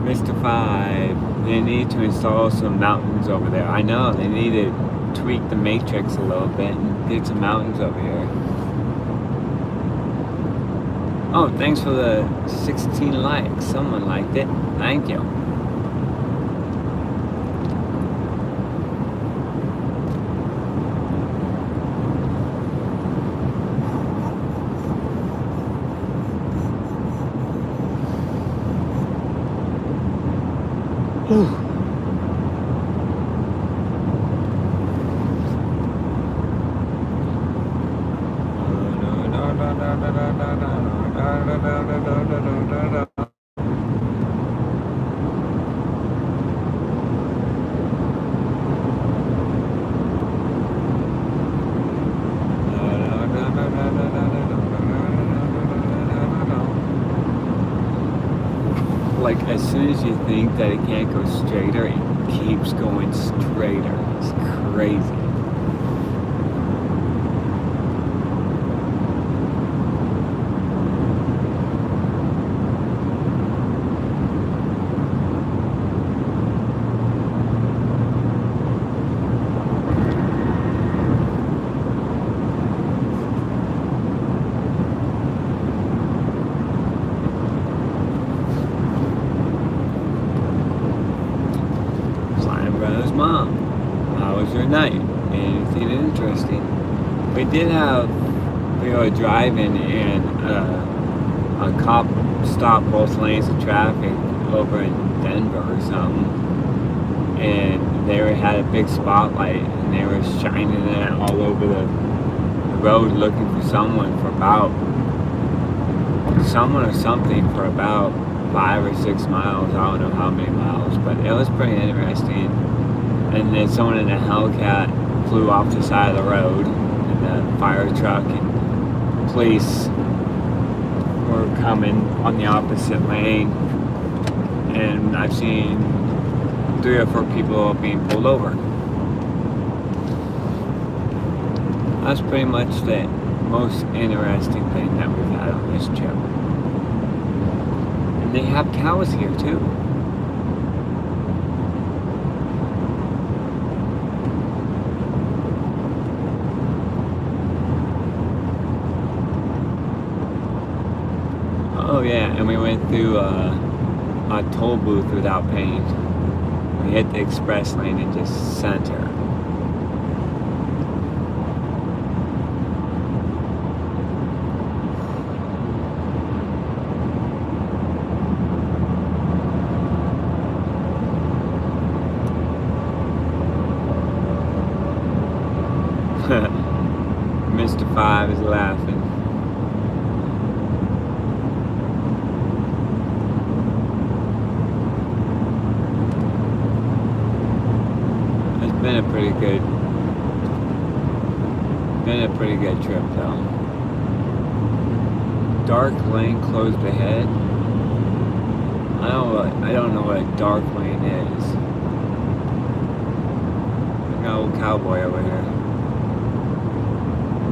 Mr. 5, they need to install some mountains over there. I know, they need to tweak the matrix a little bit and get some mountains over here. Oh, thanks for the 16 likes. Someone liked it. Thank you. Like, as soon as you think that it can't go straighter, it keeps going straighter. It's crazy. KleinBros mom, how was your night? Anything interesting? We were driving and a cop stopped both lanes of traffic over in Denver or something, and they had a big spotlight and they were shining it all over the road looking for someone or something for about 5 or 6 miles. I don't know how many miles, but it was pretty interesting. And then someone in a Hellcat flew off the side of the road, and the fire truck and police were coming on the opposite lane, and I've seen 3 or 4 people being pulled over. That's pretty much the most interesting thing that we've had on this trip. And they have cows here too. Oh yeah, and we went through a toll booth without paying. We hit the express lane and just center. Mr. 5 is laughing. It's been a pretty good trip though. Dark lane closed ahead. I don't know what a dark lane is. I got an old cowboy over here.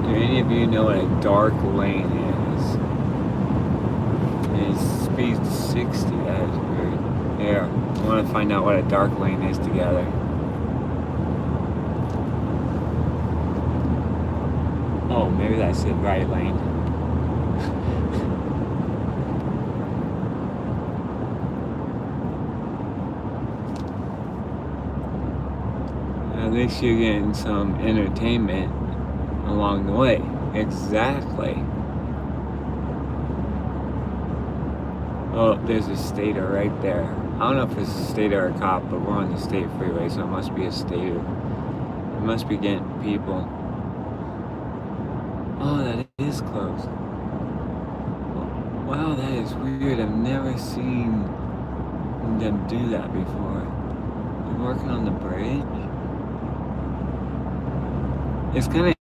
Do any of you know what a dark lane is? It's speed 60. That is weird. Here, I want to find out what a dark lane is together. Oh, maybe that's the right lane. At least you're getting some entertainment along the way. Exactly. Oh, there's a stater right there. I don't know if it's a stater or a cop, but we're on the state freeway, so it must be a stater. It must be getting people. Oh, that is closed. Wow, that is weird. I've never seen them do that before. They're working on the bridge. It's kind of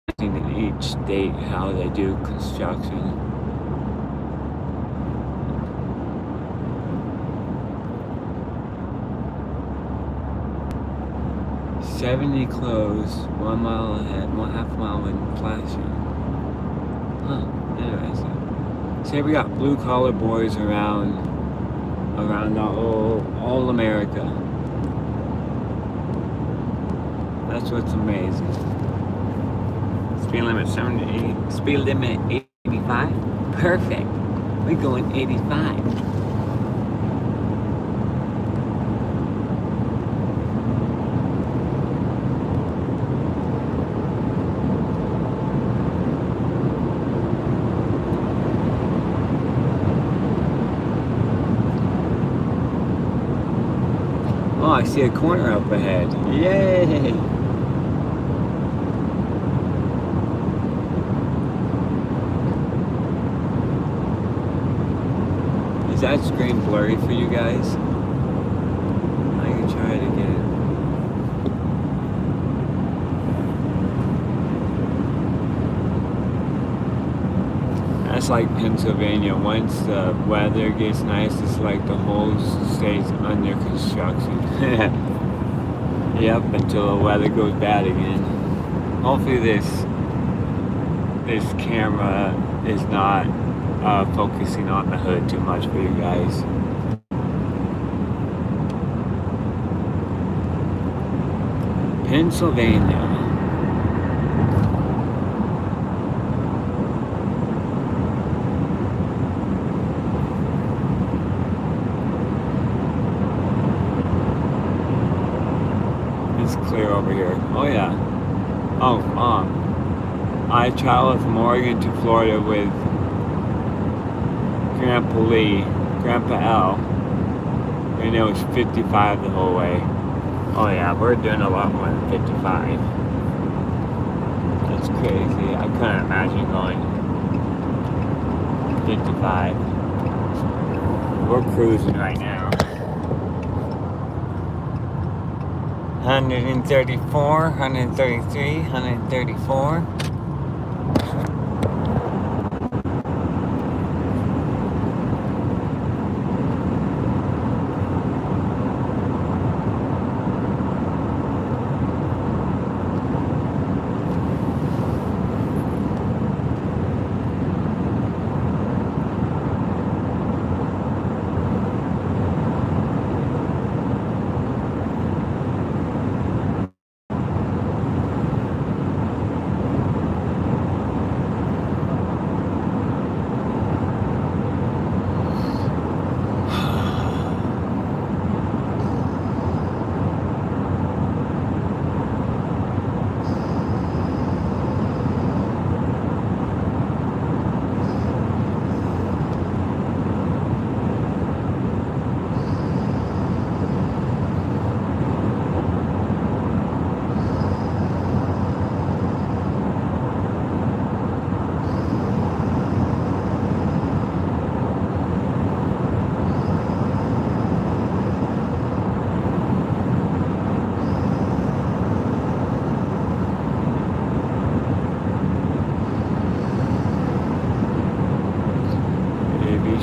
interesting in each state how they do construction. $70 closed, 1 mile ahead, 1/2 mile in flashing. Huh, interesting. See, we got blue collar boys around all America. That's what's amazing. Speed limit 78. Speed limit 85. Perfect. We're going 85. Oh, I see a corner up ahead. Yay! Is that screen blurry for you guys? I can try it again. That's like Pennsylvania. Once the weather gets nice, it's like the whole state's under construction. Yep, until the weather goes bad again. Hopefully this camera is not focusing on the hood too much for you guys. Pennsylvania. It's clear over here. Oh yeah. Oh, I traveled from Oregon to Florida with Grandpa Lee, Grandpa L, and it was 55 the whole way. Oh yeah, we're doing a lot more than 55. That's crazy. I couldn't imagine going 55. We're cruising right now. 134, 133, 134.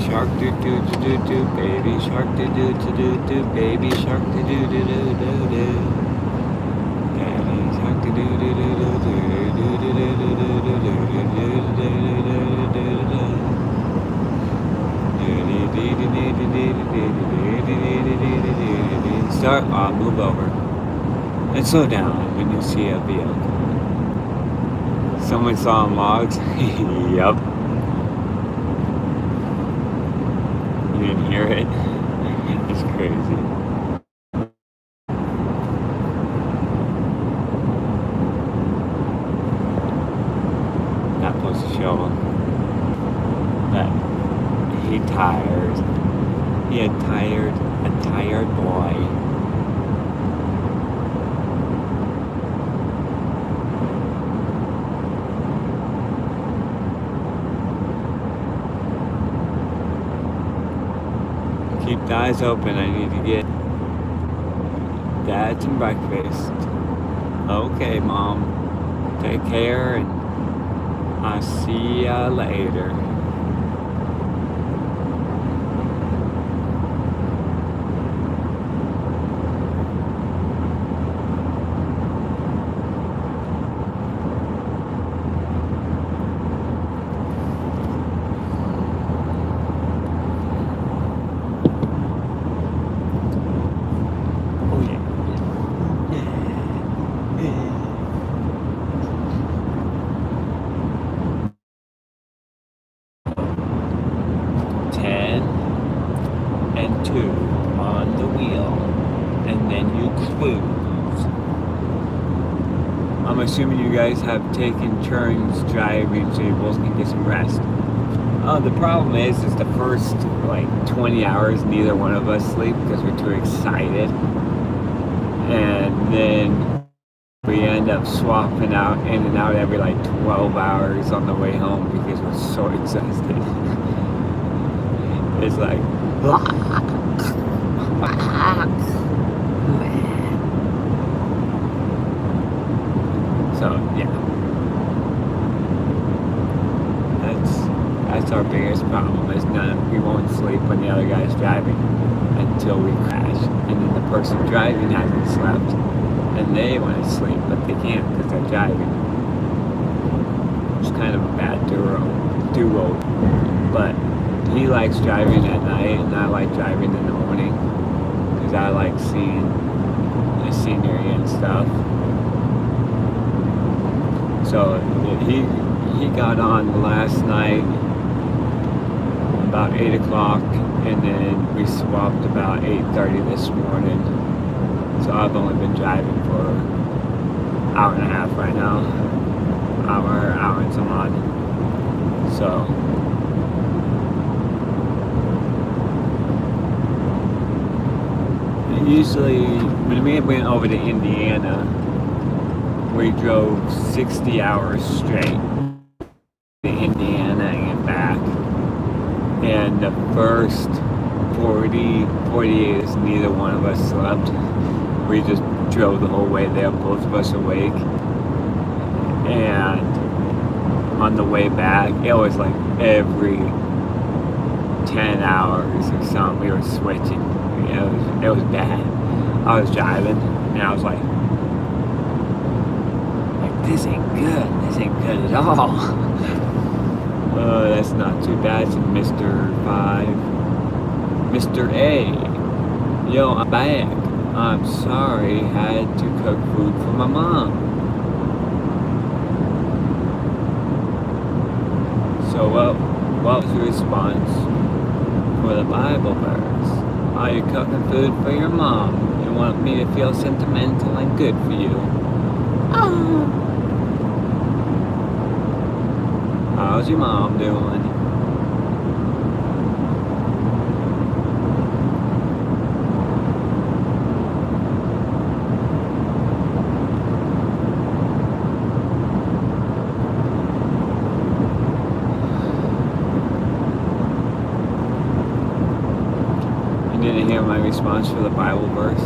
Shark do do do do do, baby shark do do do do do, baby shark do do do do do do. Baby shark do do do do do do do do do do do. Start. Move over and slow down when you see a vehicle. Someone saw on logs. Yep. You didn't hear it? It's crazy. Not supposed to show him. But he tired. He a tired boy. Keep the eyes open. I need to get Dad some breakfast. Okay, Mom. Take care, and I'll see ya later. Oh yeah. 10 and 2 on the wheel, and then you cruise. I'm assuming you guys have taken turns driving so you both can get some rest. The problem is the first like 20 hours neither one of us sleep because we're too excited, and then we end up swapping out in and out every like 12 hours on the way home because we're so exhausted. It's like, so yeah, that's our biggest problem. Is we won't sleep when the other guy's driving until we crash, and then the person driving hasn't slept, and they want to sleep, but they can't because they're driving. It's kind of a bad duo, but he likes driving at night, and I like driving in the morning because I like seeing the scenery and stuff. So he got on last night about 8 o'clock, and then we swapped about 8:30 this morning. So I've only been driving for an hour and a half right now. Hour and some odd. So usually when we went over to Indiana, we drove 60 hours straight to Indiana and back. And the first 48 is neither one of us slept. We just drove the whole way there, both of us awake. And on the way back, it was like every 10 hours or something, we were switching. It was bad. I was driving, and I was like, this ain't good. This ain't good at all. That's not too bad. It's Mr. 5. Mr. A. Yo, I'm back. I'm sorry. Had to cook food for my mom. So, what was your response for the Bible verse? Are you cooking food for your mom? You want me to feel sentimental and good for you? Oh. How's your mom doing? You didn't hear my response for the Bible verse?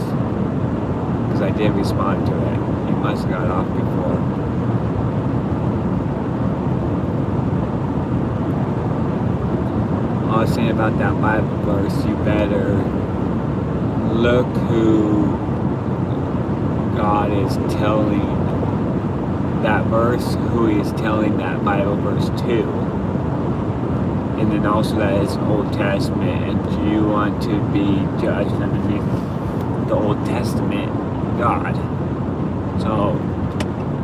Because I did respond to it. You must have got off before. I was saying about that Bible verse, you better look who God is telling that verse, who He is telling that Bible verse to. And then also that it's Old Testament, and you want to be judged underneath the Old Testament God. So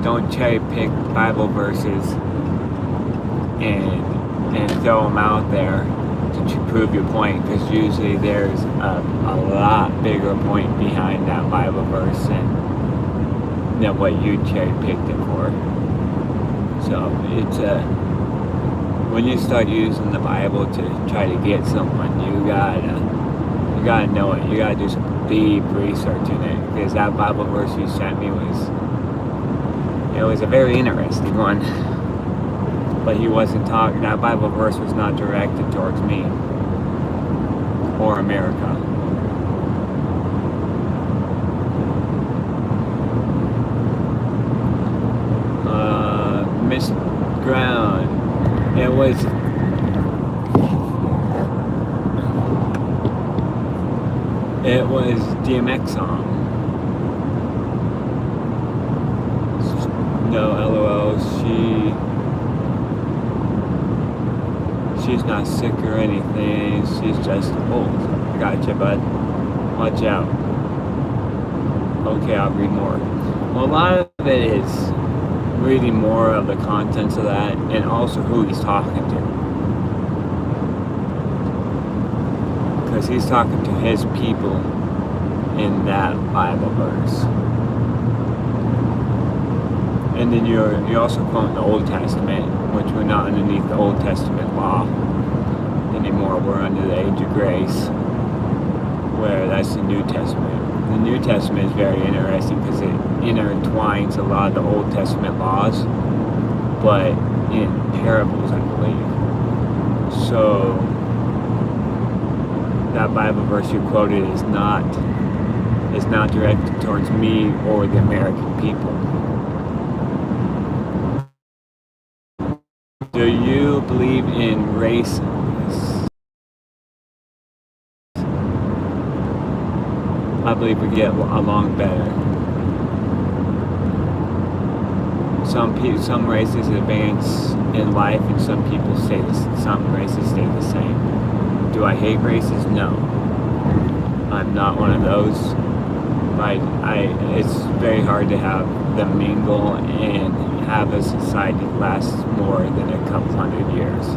don't cherry pick Bible verses and throw them out there to prove your point, because usually there's a lot bigger point behind that Bible verse than what you cherry picked it for. So it's when you start using the Bible to try to get someone, you gotta know it. You gotta do some deep research in it, because that Bible verse you sent me was a very interesting one. But he wasn't talking, that Bible verse was not directed towards me or America. Miss Ground, it was DMX song. No, LOL, she's not sick or anything, she's just old. I gotcha, bud. Watch out. Okay, I'll read more. Well, a lot of it is reading more of the contents of that, and also who he's talking to. Because he's talking to his people in that Bible verse. And then you're also quoting the Old Testament, which we're not underneath the Old Testament law anymore. We're under the age of grace, where that's the New Testament. The New Testament is very interesting because it intertwines a lot of the Old Testament laws, but in parables, I believe. So that Bible verse you quoted is not directed towards me or the American people. Do you believe in race? I believe we get along better. Some races advance in life, and some races stay the same. Do I hate races? No, I'm not one of those. But it's very hard to have them mingle and have a society last more than a couple hundred years.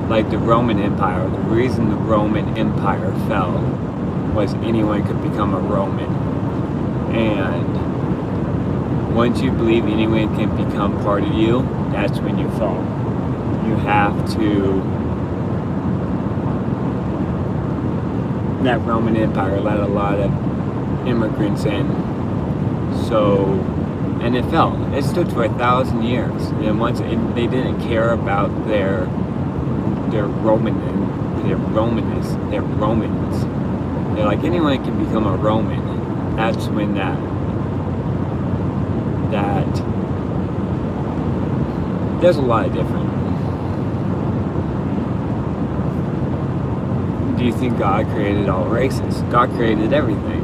Like the Roman Empire, the reason the Roman Empire fell was anyone could become a Roman. And once you believe anyone can become part of you, that's when you fall. You have to... That Roman Empire let a lot of immigrants in. And it fell. It stood for 1,000 years. And once they didn't care about their Romans. They're like, anyone can become a Roman. That's when there's a lot of different. Do you think God created all races? God created everything.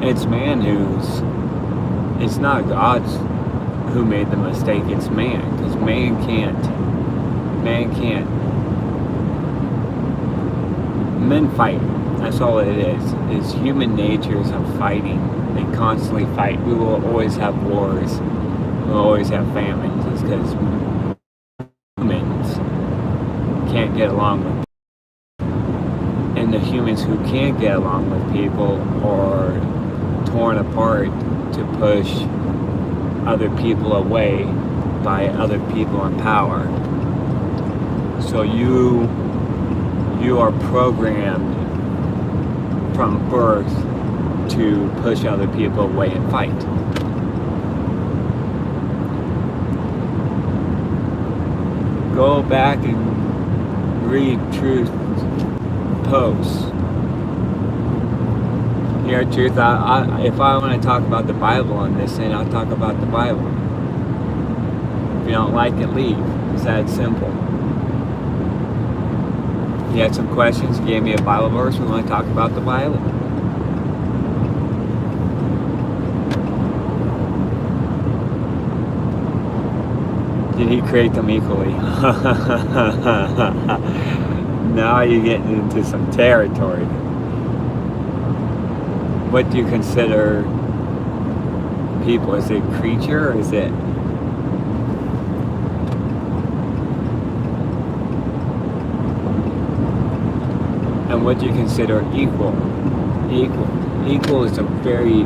It's man it's not God who made the mistake, it's man. Because man can't, men fight. That's all it is. It's human natures of fighting. They constantly fight. We will always have wars. We'll always have famines. It's because humans can't get along with people. And the humans who can't get along with people are torn apart to push other people away by other people in power. So you are programmed from birth to push other people away and fight. Go back and read Truth posts. Here, Truth, if I want to talk about the Bible on this thing, I'll talk about the Bible. If you don't like it, leave. It's that simple. You had some questions, you gave me a Bible verse, we want to talk about the Bible. Did he create them equally? Now you're getting into some territory. What do you consider people? Is it creature or is it... And what do you consider equal? Equal is a very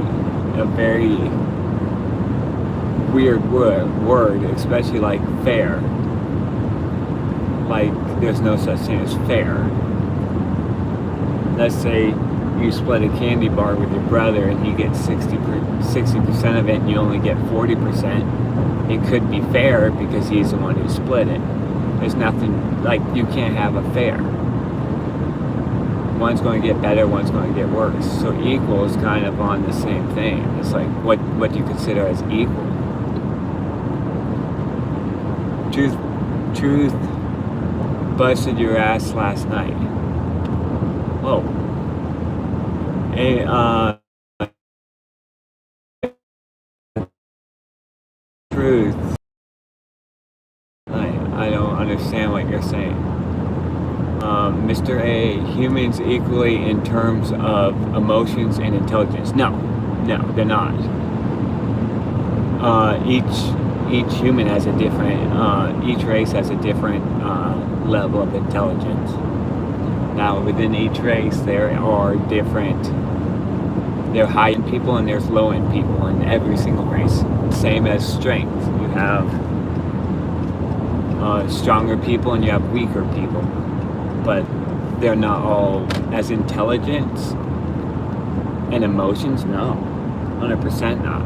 weird word, especially like fair. Like there's no such thing as fair. Let's say you split a candy bar with your brother and he gets 60% of it and you only get 40%. It could be fair because he's the one who split it. There's nothing, like, you can't have a fair. One's going to get better, one's going to get worse. So equal is kind of on the same thing. It's like, what do you consider as equal? Truth busted your ass last night. Whoa. Truth. I don't understand what you're saying. Mr. A, humans equally in terms of emotions and intelligence. No, they're not. Each human has a different, each race has a different level of intelligence. Now, within each race, there are different, there are high-end people and there's low-end people in every single race. Same as strength. You have stronger people and you have weaker people, but they're not all as intelligent and emotions. No, 100% not.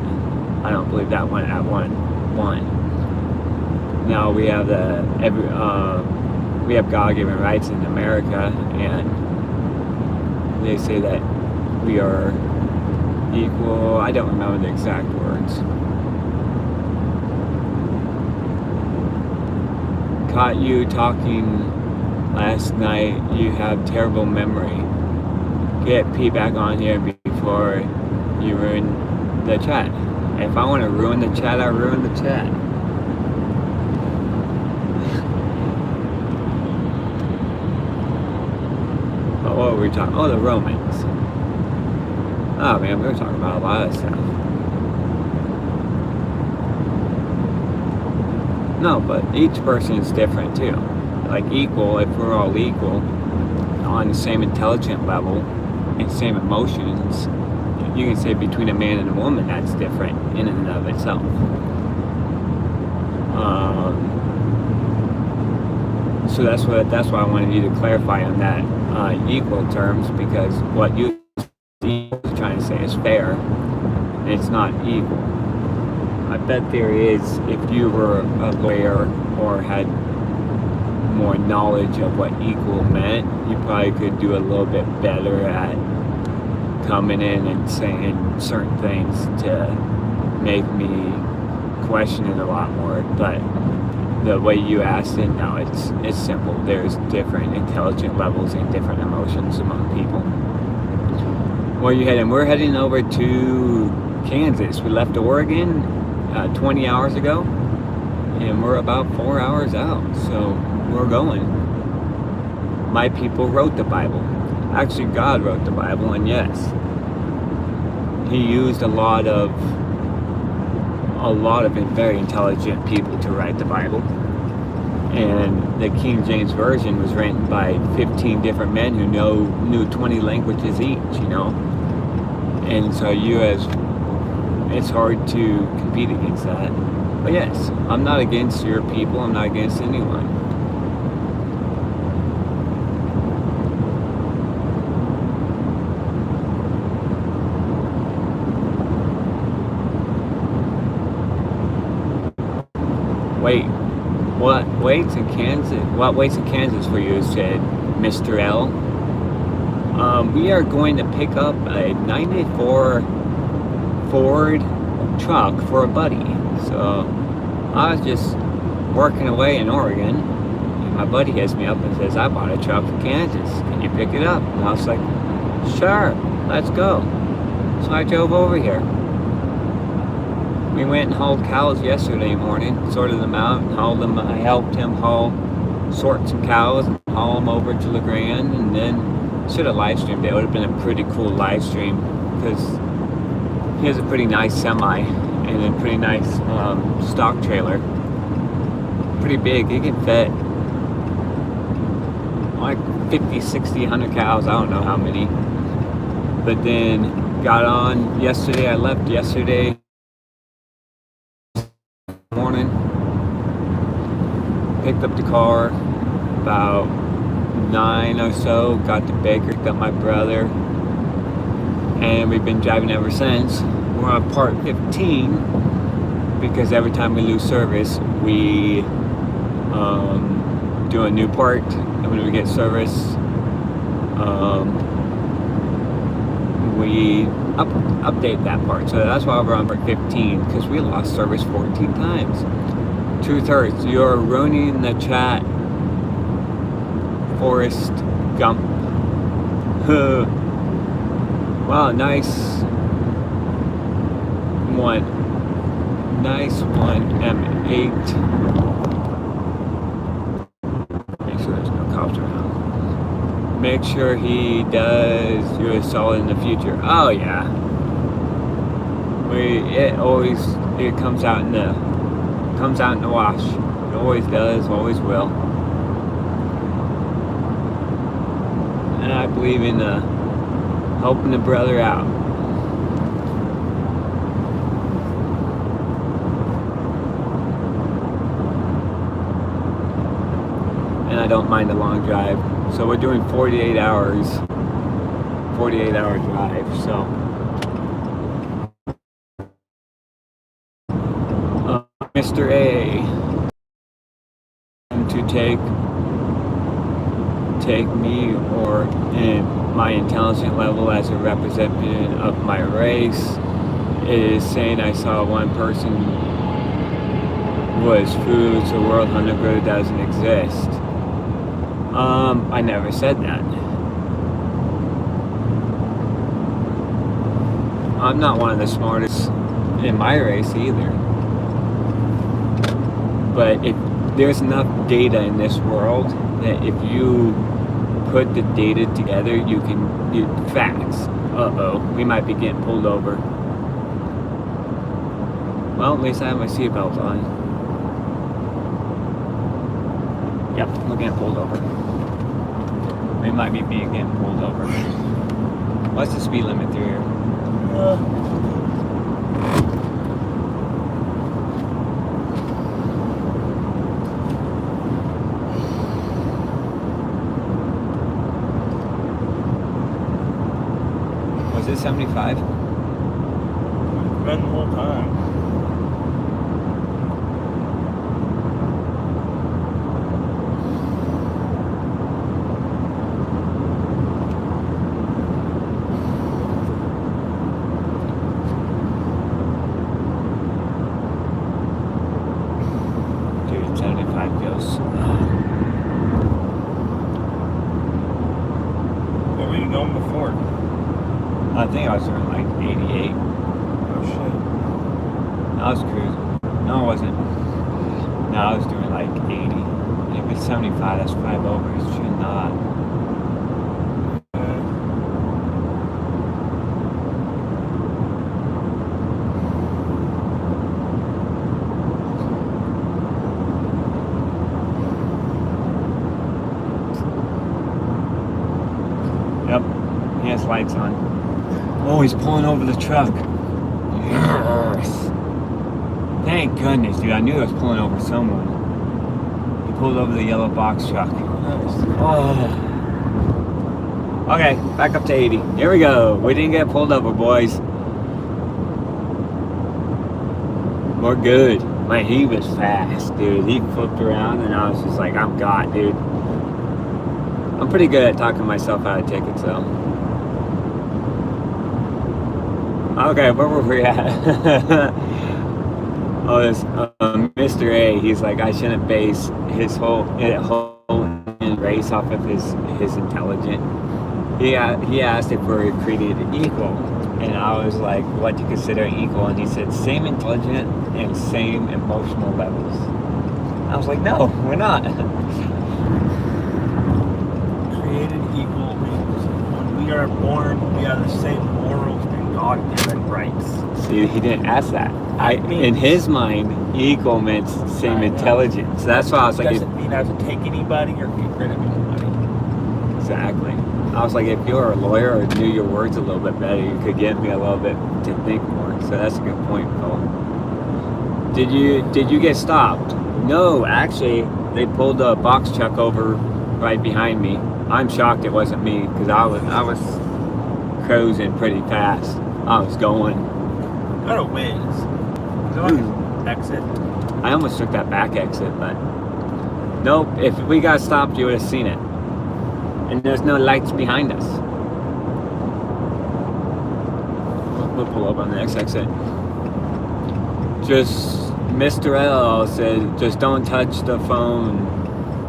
I don't believe that one at one. Now we have we have God-given rights in America, and they say that we are equal. I don't remember the exact words. Caught you talking last night. You have terrible memory. Get P back on here before you ruin the chat. If I want to ruin the chat, I ruin the chat. But what were we talking? Oh, the Romans. Oh man, we were talking about a lot of stuff. No, but each person is different too. Like equal, if we're all equal on the same intelligent level and same emotions, you can say between a man and a woman that's different in and of itself. So that's why I wanted you to clarify on that equal terms, because what you are trying to say is fair, and it's not equal. My bet theory is if you were a lawyer or had more knowledge of what equal meant, you probably could do a little bit better at coming in and saying certain things to make me question it a lot more. But the way you asked it, no, it's simple. There's different intelligent levels and different emotions among people. Where are you heading? We're heading over to Kansas. We left Oregon 20 hours ago, and we're about 4 hours out, so we're going. My people wrote the Bible. Actually, God wrote the Bible, and yes, He used a lot of very intelligent people to write the Bible. And the King James Version was written by 15 different men who knew 20 languages each, you know. And so it's hard to compete against that. But yes, I'm not against your people. I'm not against anyone. Wait, what waits in Kansas? What waits in Kansas for you? Said Mr. L. We are going to pick up a '94 Ford truck for a buddy. So I was just working away in Oregon, and my buddy hits me up and says, "I bought a truck in Kansas. Can you pick it up?" And I was like, "Sure, let's go." So I drove over here. We went and hauled cows yesterday morning, sorted them out, and hauled them. I helped him sort some cows and haul them over to LeGrand, and then should have live streamed it. It would have been a pretty cool live stream because he has a pretty nice semi and a pretty nice stock trailer. Pretty big. It can fit like 50, 60, 100 cows. I don't know how many. But then got on yesterday. I left yesterday morning, picked up the car about 9 or so, got to Baker, picked up my brother, and we've been driving ever since. We're on part 15 because every time we lose service we do a new part, and when we get service we update that part. So that's why we're on part 15, because we lost service 14 times. 2/3. You're ruining the chat, Forrest Gump. Wow, nice one. Nice one, M8. Make sure there's no cops around. Make sure he does you a solid in the future. Oh yeah. It comes out in the wash. It always does, always will. And I believe in helping the brother out. don't mind a long drive. So we're doing 48 hours, 48-hour drive. So Mr. A to take me or in my intelligence level as a representative of my race. It is saying I saw one person was food, so world hunger doesn't exist. I never said that. I'm not one of the smartest in my race either. But if there's enough data in this world that if you put the data together, you can get facts. Uh-oh, we might be getting pulled over. Well, at least I have my seatbelt on. Yep, we're getting pulled over. We might be getting pulled over. What's the speed limit through here? Was it 75? Been the whole time. Dude, 75 goes. Where were you going before? I think I was doing like 88. Oh shit. I was cruising. No, I wasn't. No, I was doing like 80. If it's 75, that's 5 over. It should not. Yep. He has lights on. Oh, he's pulling over the truck. Yes. Thank goodness, dude. I knew I was pulling over someone. He pulled over the yellow box truck. Oh. Okay, back up to 80. Here we go. We didn't get pulled over, boys. We're good. Man, he was fast, dude. He flipped around and I was just like, I'm got, dude. I'm pretty good at talking myself out of tickets, though. Okay, where were we at? Oh, this Mr. A, he's like, I shouldn't base his whole race off of his intelligence. He asked if we're created equal, and I was like, what do you consider equal? And he said, same intelligence and same emotional levels. I was like, no, we're not. Created equal means when we are born, we have the same morals and God-given rights. See, he didn't ask that. In his mind, equal meant same intelligence. That's why I was like, doesn't mean I have to take anybody or get rid of anybody. Exactly. I was like, if you were a lawyer or knew your words a little bit better, you could get me a little bit to think more. So that's a good point, Phil. Did you get stopped? No, actually, they pulled a box truck over right behind me. I'm shocked it wasn't me because I was cruising pretty fast. I was going. Got a whiz. Is it like an exit? I almost took that back exit, but nope. If we got stopped, you would have seen it. And there's no lights behind us. We'll pull up on the next exit. Just Mr. L said, just don't touch the phone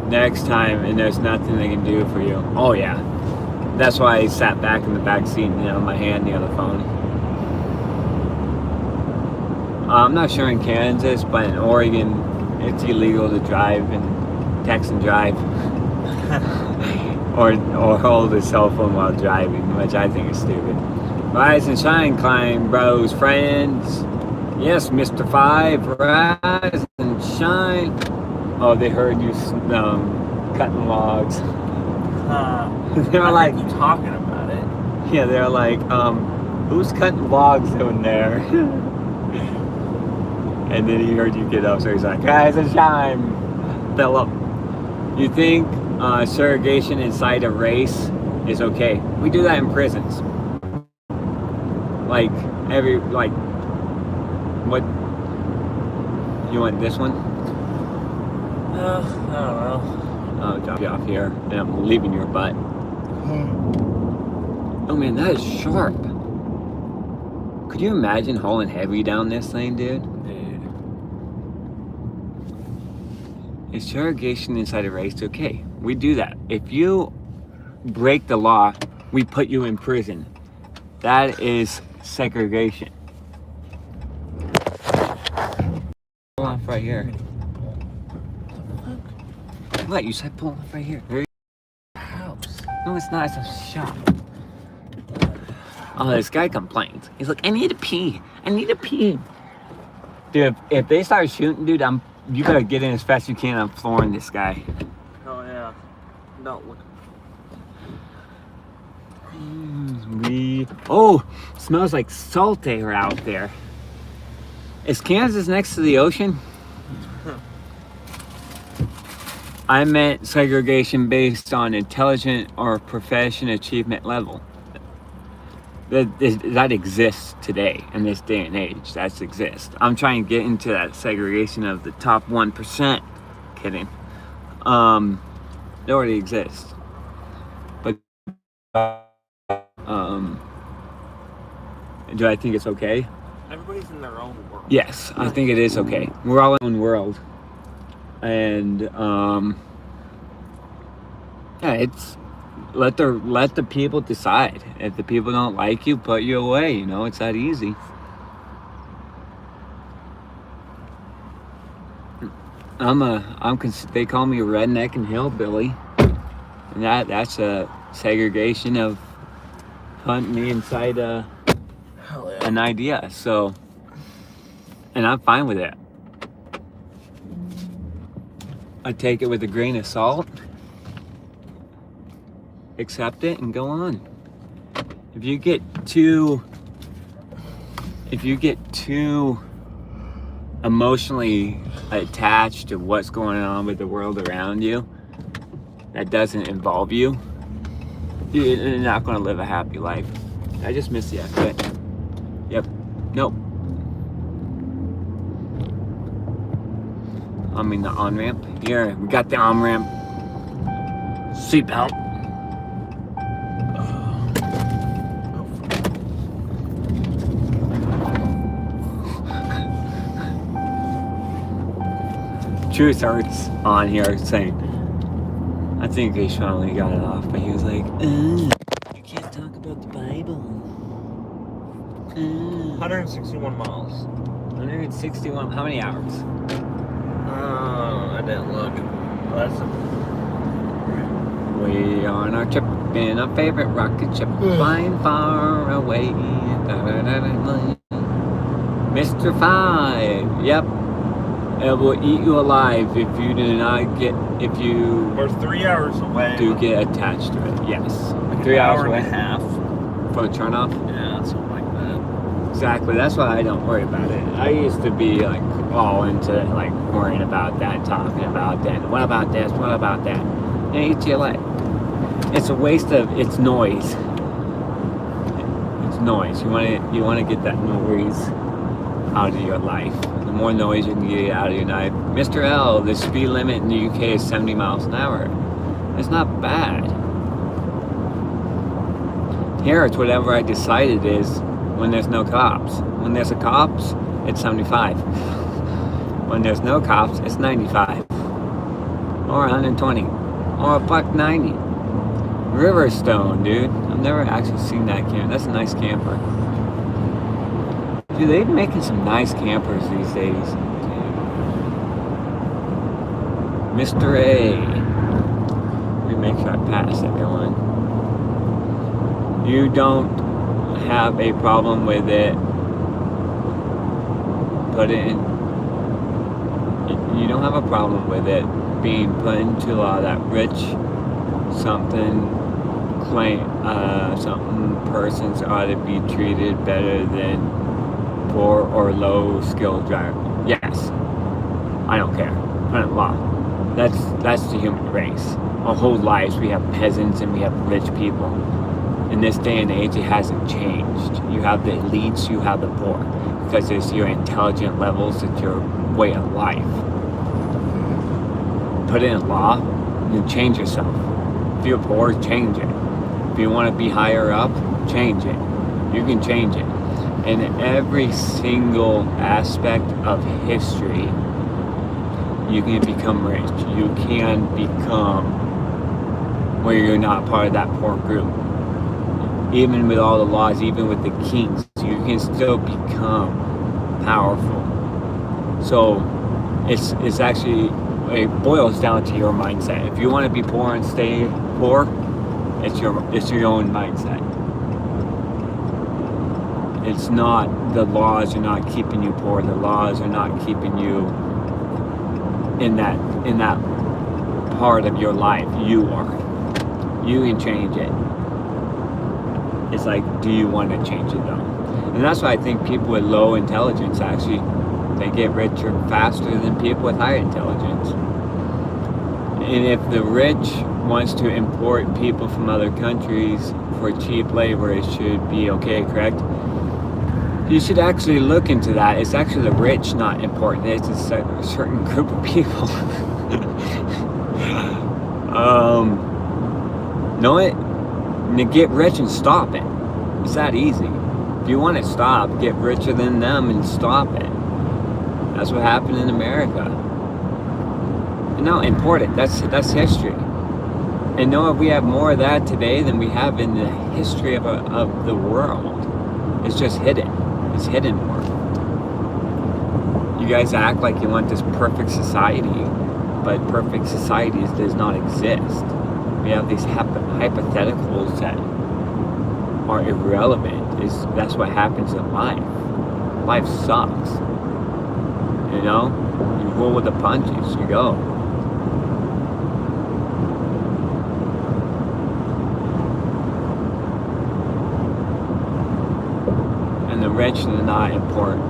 next time, and there's nothing they can do for you. Oh yeah, that's why I sat back in the back seat and had my hand near the phone. I'm not sure in Kansas, but in Oregon, it's illegal to drive and text and drive. or hold a cell phone while driving, which I think is stupid. Rise and shine, KleinBros friends. Yes, Mr. 5, rise and shine. Oh, they heard you cutting logs. They're like, you talking about it. Yeah, they're like, who's cutting logs down there? And then he heard you get up, so he's like, rise and shine, Philip. You think Segregation inside a race is okay. We do that in prisons. Like what? You want this one? I don't know. I'll drop you off here, and I'm leaving your butt. Oh man, that is sharp. Could you imagine hauling heavy down this thing, dude? Is segregation inside a race okay? We do that. If you break the law, we put you in prison. That is segregation. Pull off right here. What? You said pull off right here. House. No, it's not. It's a shop. Oh, this guy complains. He's like, I need to pee. I need to pee. Dude, if they start shooting, dude, you better get in as fast as you can. I'm flooring this guy. Oh yeah. No, look. Smells like salt air out there. Is Kansas next to the ocean? I meant segregation based on intelligent or profession achievement level. That exists today in this day and age. That exists. I'm trying to get into that segregation of the top 1%. Kidding. It already exists. But do I think it's okay? Everybody's in their own world. Yes, I think it is okay. We're all in one world. And yeah, it's let the people decide. If the people don't like you, put you away. You know, it's that easy. They call me a redneck and hillbilly, and that's a segregation of putting me inside an idea. So, and I'm fine with it. I take it with a grain of salt, accept it, and go on. If you get too emotionally attached to what's going on with the world around you that doesn't involve you, you're not going to live a happy life. I just missed the exit. Yep. Nope. I mean the on-ramp. Here, we got the on-ramp. Seatbelt. Truth Hurts on here saying, I think he finally got it off, but he was like, you can't talk about the Bible. 161 miles. 161, how many hours? I didn't look. We are on our trip in our favorite rocket ship, flying far away. Mr. 5, yep. It will eat you alive if you do not We're 3 hours away. Do get attached to it, yes. Like 3 hours hour away. and a half. For the turn off? Yeah, something like that. Exactly, that's why I don't worry about it. I used to be like all into like worrying about that, talking about that. What about this? What about that? And it eats you alive. It's a waste of, it's noise. It's noise. You want to get that noise out of your life. The more noise you can get out of your life. Mr. L, the speed limit in the UK is 70 miles an hour. It's not bad. Here it's whatever I decide it is when there's no cops. When there's a cops, it's 75. When there's no cops, it's 95. Or 120. Or $1.90. Riverstone, dude. I've never actually seen that camper. That's a nice camper. Dude, they're making some nice campers these days. Mr. A. Let me make sure I pass everyone. You don't have a problem with it. You don't have a problem with it being put into law that rich something persons ought to be treated better than poor or low skilled driver. Yes, I don't care. Put it in law. That's the human race. our whole lives we have peasants and we have rich people. In this day and age, it hasn't changed. You have the elites, you have the poor, because it's your intelligent levels, it's your way of life. Put it in law, and change yourself. If you're poor, change it. If you want to be higher up, change it. You can change it. In every single aspect of history, you can become rich. You can become where you're not part of that poor group. Even with all the laws, even with the kings, you can still become powerful. So it's actually, it boils down to your mindset. If you want to be poor and stay poor, it's your own mindset. It's not, the laws are not keeping you poor. The laws are not keeping you in that part of your life. You are. You can change it. It's like, do you want to change it though? And that's why I think people with low intelligence actually, they get richer faster than people with high intelligence. And if the rich wants to import people from other countries for cheap labor, it should be okay, correct? You should actually look into that. It's actually the rich not important. It's a certain group of people. Know it? And get rich and stop it. It's that easy. If you want to stop, get richer than them and stop it. That's what happened in America. And now import it. That's history. And know if we have more of that today than we have in the history of the world. It's just hidden. It's hidden more. You guys act like you want this perfect society, but perfect society does not exist. We have these hypotheticals that are irrelevant. That's what happens in life. Life sucks. You know? You roll with the punches. You go. And the rich are not important.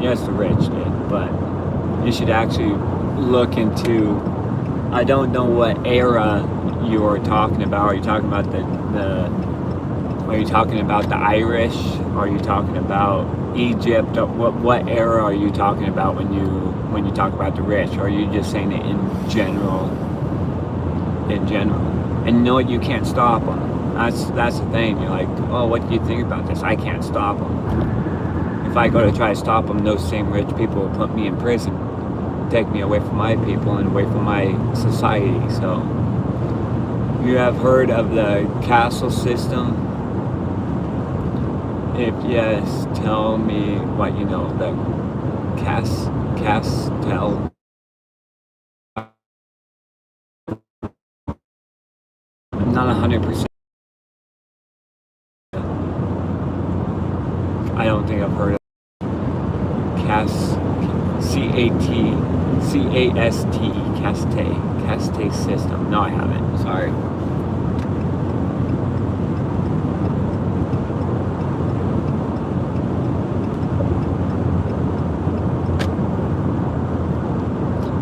Yes, the rich did, but you should actually look into, I don't know what era you're talking about. Are you talking about are you talking about the Irish? Are you talking about Egypt? What era are you talking about when you talk about the rich? Or are you just saying it in general? In general. And you know what? You can't stop them. That's the thing. You're like, oh, what do you think about this? I can't stop them. If I go to try to stop them, those same rich people will put me in prison, take me away from my people and away from my society. So you have heard of the castle system? If yes, tell me what you know. The castle. I'm not 100%. I don't think I've heard of Caste system. No, I haven't. Sorry.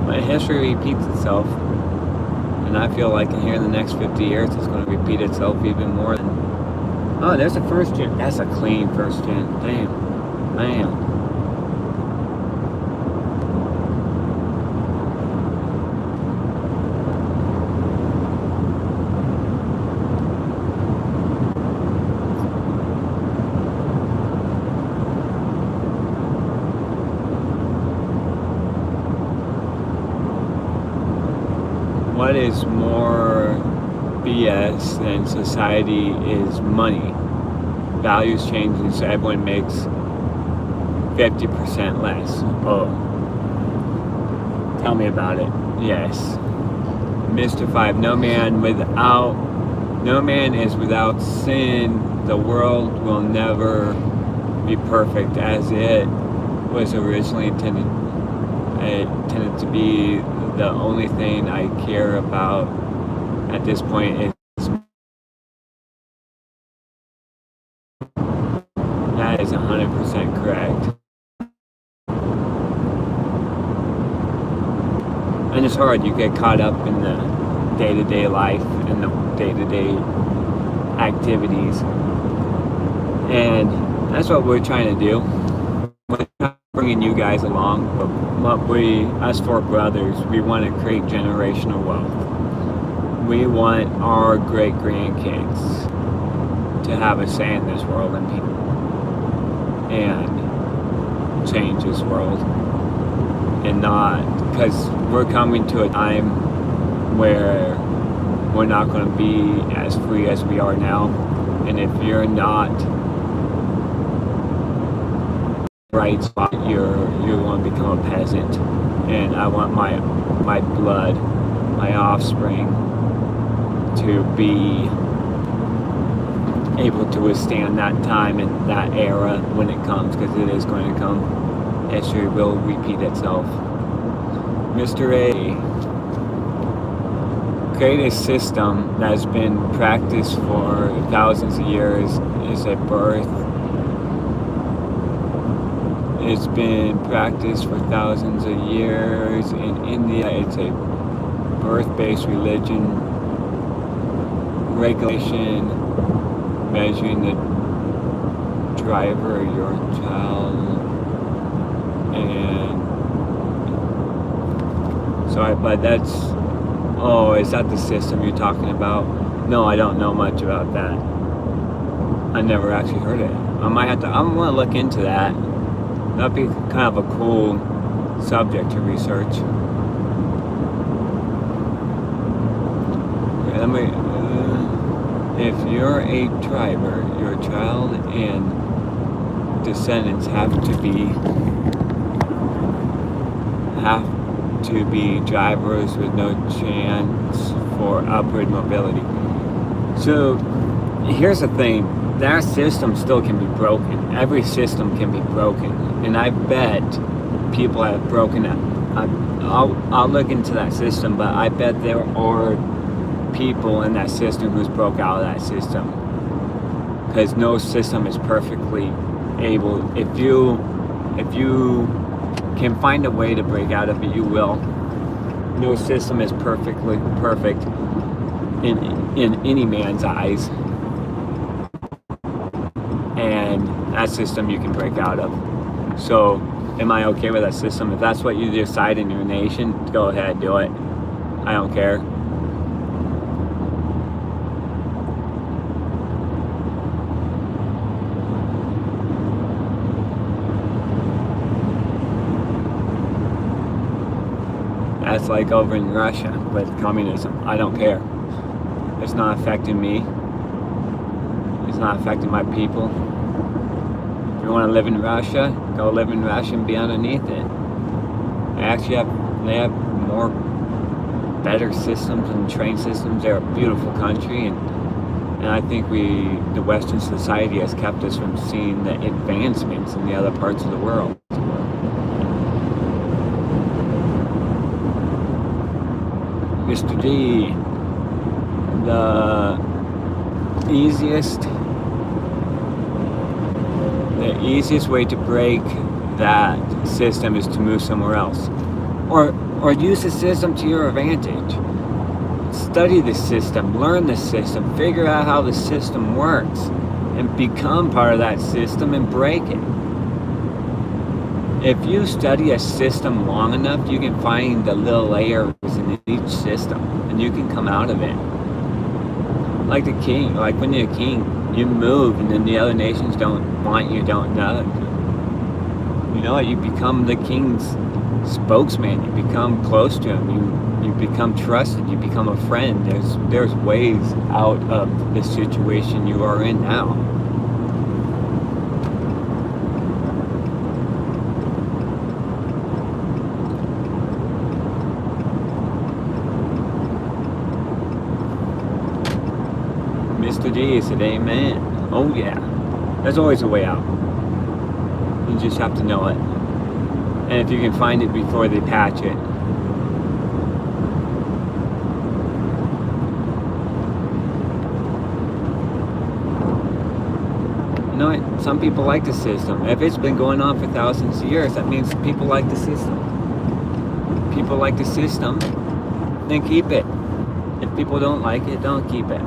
But history repeats itself, and I feel like here in the next 50 years, it's going to repeat itself even more than. Oh, there's a first gen. That's a clean first gen. Damn. Man. What is more BS than society is money. Values changing so everyone makes 50% less. Oh. Tell me about it. Yes. Mr. 5, no man is without sin. The world will never be perfect as it was originally intended to be. The only thing I care about at this point is that is 100% correct. And it's hard, you get caught up in the day-to-day life and the day-to-day activities. And that's what we're trying to do. We're bringing you guys along, but us four brothers, we want to create generational wealth. We want our great grandkids to have a say in this world and change this world, and not, because we're coming to a time where we're not going to be as free as we are now. And if you're not right spot, you're going to become a peasant. And I want my blood, my offspring, to be able to withstand that time and that era when it comes, because it is going to come. History will repeat itself. Mr. A create a system that has been practiced for thousands of years. Is a birth. It's been practiced for thousands of years in India. It's a birth-based religion. Regulation, measuring the driver, your child, and sorry, but that's, oh, is that the system you're talking about? No, I don't know much about that. I never actually heard it. I'm gonna look into that. That'd be kind of a cool subject to research. Okay, let me. If you're a driver, your child and descendants have to be drivers with no chance for upward mobility. So here's the thing, that system still can be broken. Every system can be broken, and I bet people have broken it. I'll look into that system, but I bet there are people in that system who's broke out of that system, because no system is perfectly able. If you can find a way to break out of it, you will. No system is perfect in any man's eyes, and that system you can break out of. So am I okay with that system? If that's what you decide in your nation, go ahead, do it. I don't care. That's like over in Russia with communism. I don't care. It's not affecting me. It's not affecting my people. If you want to live in Russia, go live in Russia and be underneath it. They have more better systems and train systems. They're a beautiful country, and I think the Western society has kept us from seeing the advancements in the other parts of the world. Mr. D, the easiest way to break that system is to move somewhere else, or use the system to your advantage. Study the system, learn the system, figure out how the system works, and become part of that system and break it. If you study a system long enough, you can find the little layers in each system, and you can come out of it. Like the king, like when you're a king, you move, and then the other nations don't want you, don't know. You know what? You become the king's spokesman. You become close to him. You become trusted. You become a friend. There's ways out of the situation you are in now. Mr. D said, amen. Oh yeah. There's always a way out. You just have to know it. And if you can find it before they patch it. You know what? Some people like the system. If it's been going on for thousands of years, that means people like the system. People like the system, then keep it. If people don't like it, don't keep it.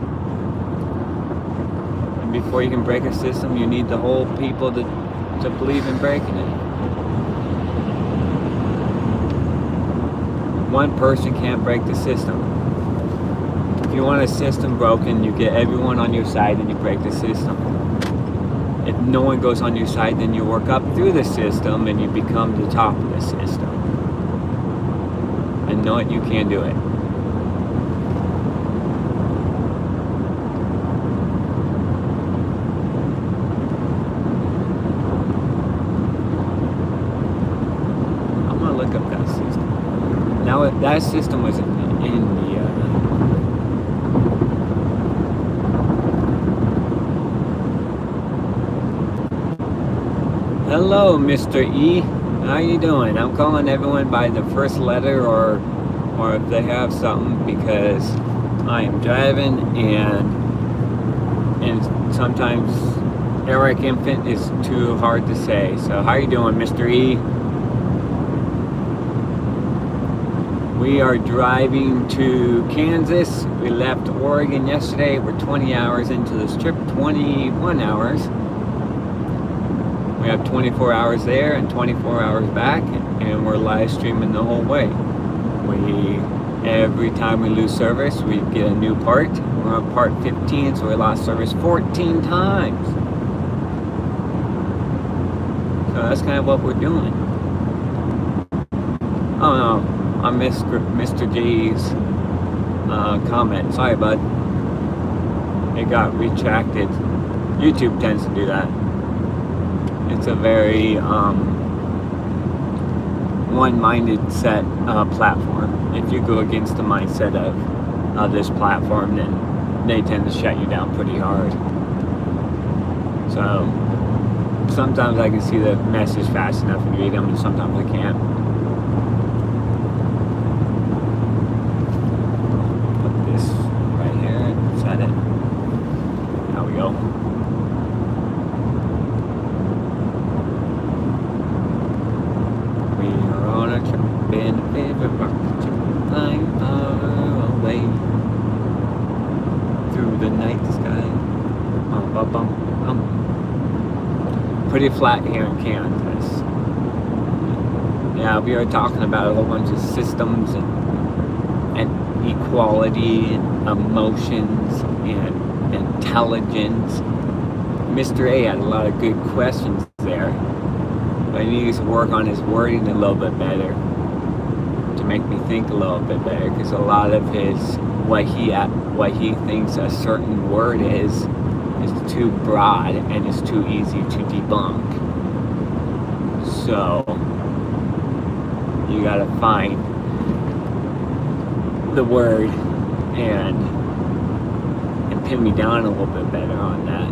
And before you can break a system, you need the whole people to believe in breaking it. One person can't break the system. If you want a system broken, you get everyone on your side and you break the system. If no one goes on your side, then you work up through the system and you become the top of the system. And know it, you can do it. I'm gonna look up that system. Now that system was in India. Hello, Mr. E. How you doing? I'm calling everyone by the first letter or if they have something, because I am driving and sometimes Eric Infant is too hard to say. So how you doing, Mr. E? We are driving to Kansas. We left Oregon yesterday. We're 20 hours into this trip, 21 hours. We have 24 hours there and 24 hours back, and we're live streaming the whole way. Every time we lose service, we get a new part. We're on part 15, so we lost service 14 times. So that's kind of what we're doing. Oh no, I missed Mr. J's comment. Sorry, bud. It got retracted. YouTube tends to do that. It's a very one-minded set platform. If you go against the mindset of this platform, then they tend to shut you down pretty hard. So sometimes I can see the message fast enough and read them, and sometimes I can't. Put this right here and set it. There we go. In a favorite rocket ship, flying far away through the night sky. Pretty flat here in Kansas. Yeah, we are talking about a whole bunch of systems and equality and emotions and intelligence. Mr. A had a lot of good questions there, but he needs to work on his wording a little bit better to make me think a little bit better, because a lot of his what he thinks a certain word is too broad and is too easy to debunk. So you gotta find the word and pin me down a little bit better on that.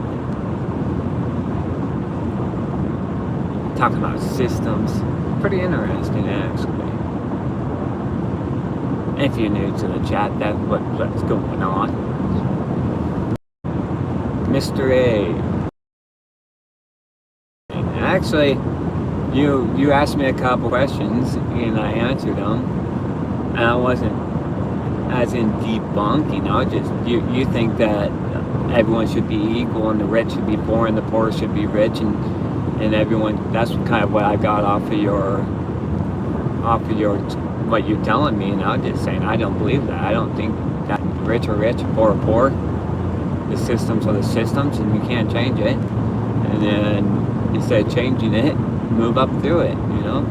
Talking about systems, pretty interesting actually. If you're new to the chat, that's what's going on. Mr. A. Actually, you asked me a couple questions and I answered them. And I wasn't as in debunking. I was just you think that everyone should be equal and the rich should be poor and the poor should be rich and everyone. That's kind of what I got off of your what you're telling me, and I'm just saying I don't believe that. I don't think that rich are rich, poor are poor. The systems are the systems, and you can't change it. And then instead of changing it, move up through it. You know,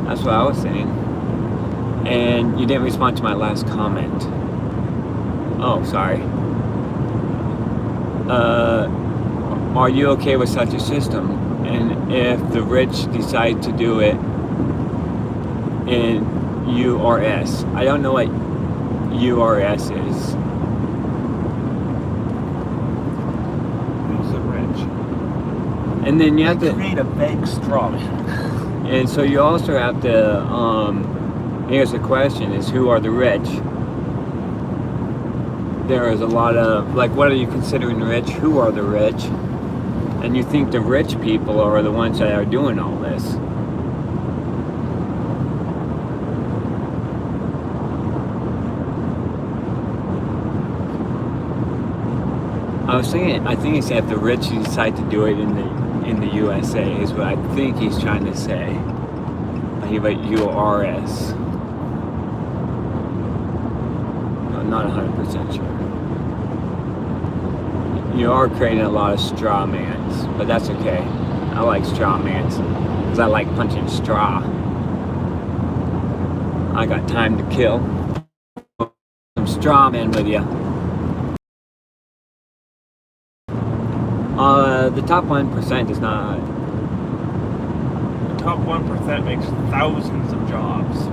that's what I was saying. And you didn't respond to my last comment. Oh, sorry. Are you okay with such a system? And if the rich decide to do it in URS. I don't know what URS is. Who's the rich? And then you have to create a vague straw man. And so you also have to here's the question is, who are the rich? There is a lot of, like, what are you considering rich? Who are the rich? And you think the rich people are the ones that are doing all this. I was thinking, I think he said if the rich decide to do it in the USA is what I think he's trying to say. He wrote URS. I'm not 100% sure. You are creating a lot of straw mans, but that's okay. I like straw mans because I like punching straw. I got time to kill. Some straw man with you. The top 1% is not. The top 1% makes thousands of jobs.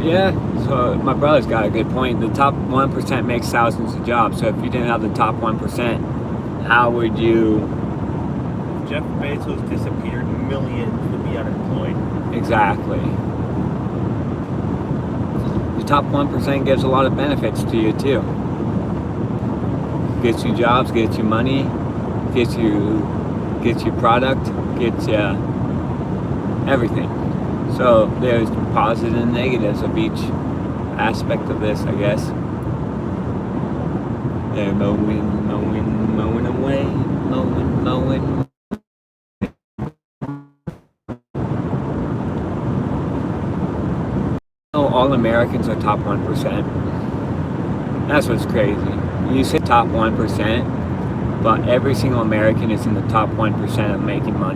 Yeah, so my brother's got a good point. The top 1% makes thousands of jobs. So if you didn't have the top 1%, how would you? If Jeff Bezos disappeared, millions would be unemployed. Exactly. The top 1% gives a lot of benefits to you too. Gets you jobs, gets you money, gets you product, gets you everything. So there's positives and negatives of each aspect of this, I guess. They're mowing away, mowing. Oh, all Americans are top 1%. That's what's crazy. You say top 1%, but every single American is in the top 1% of making money.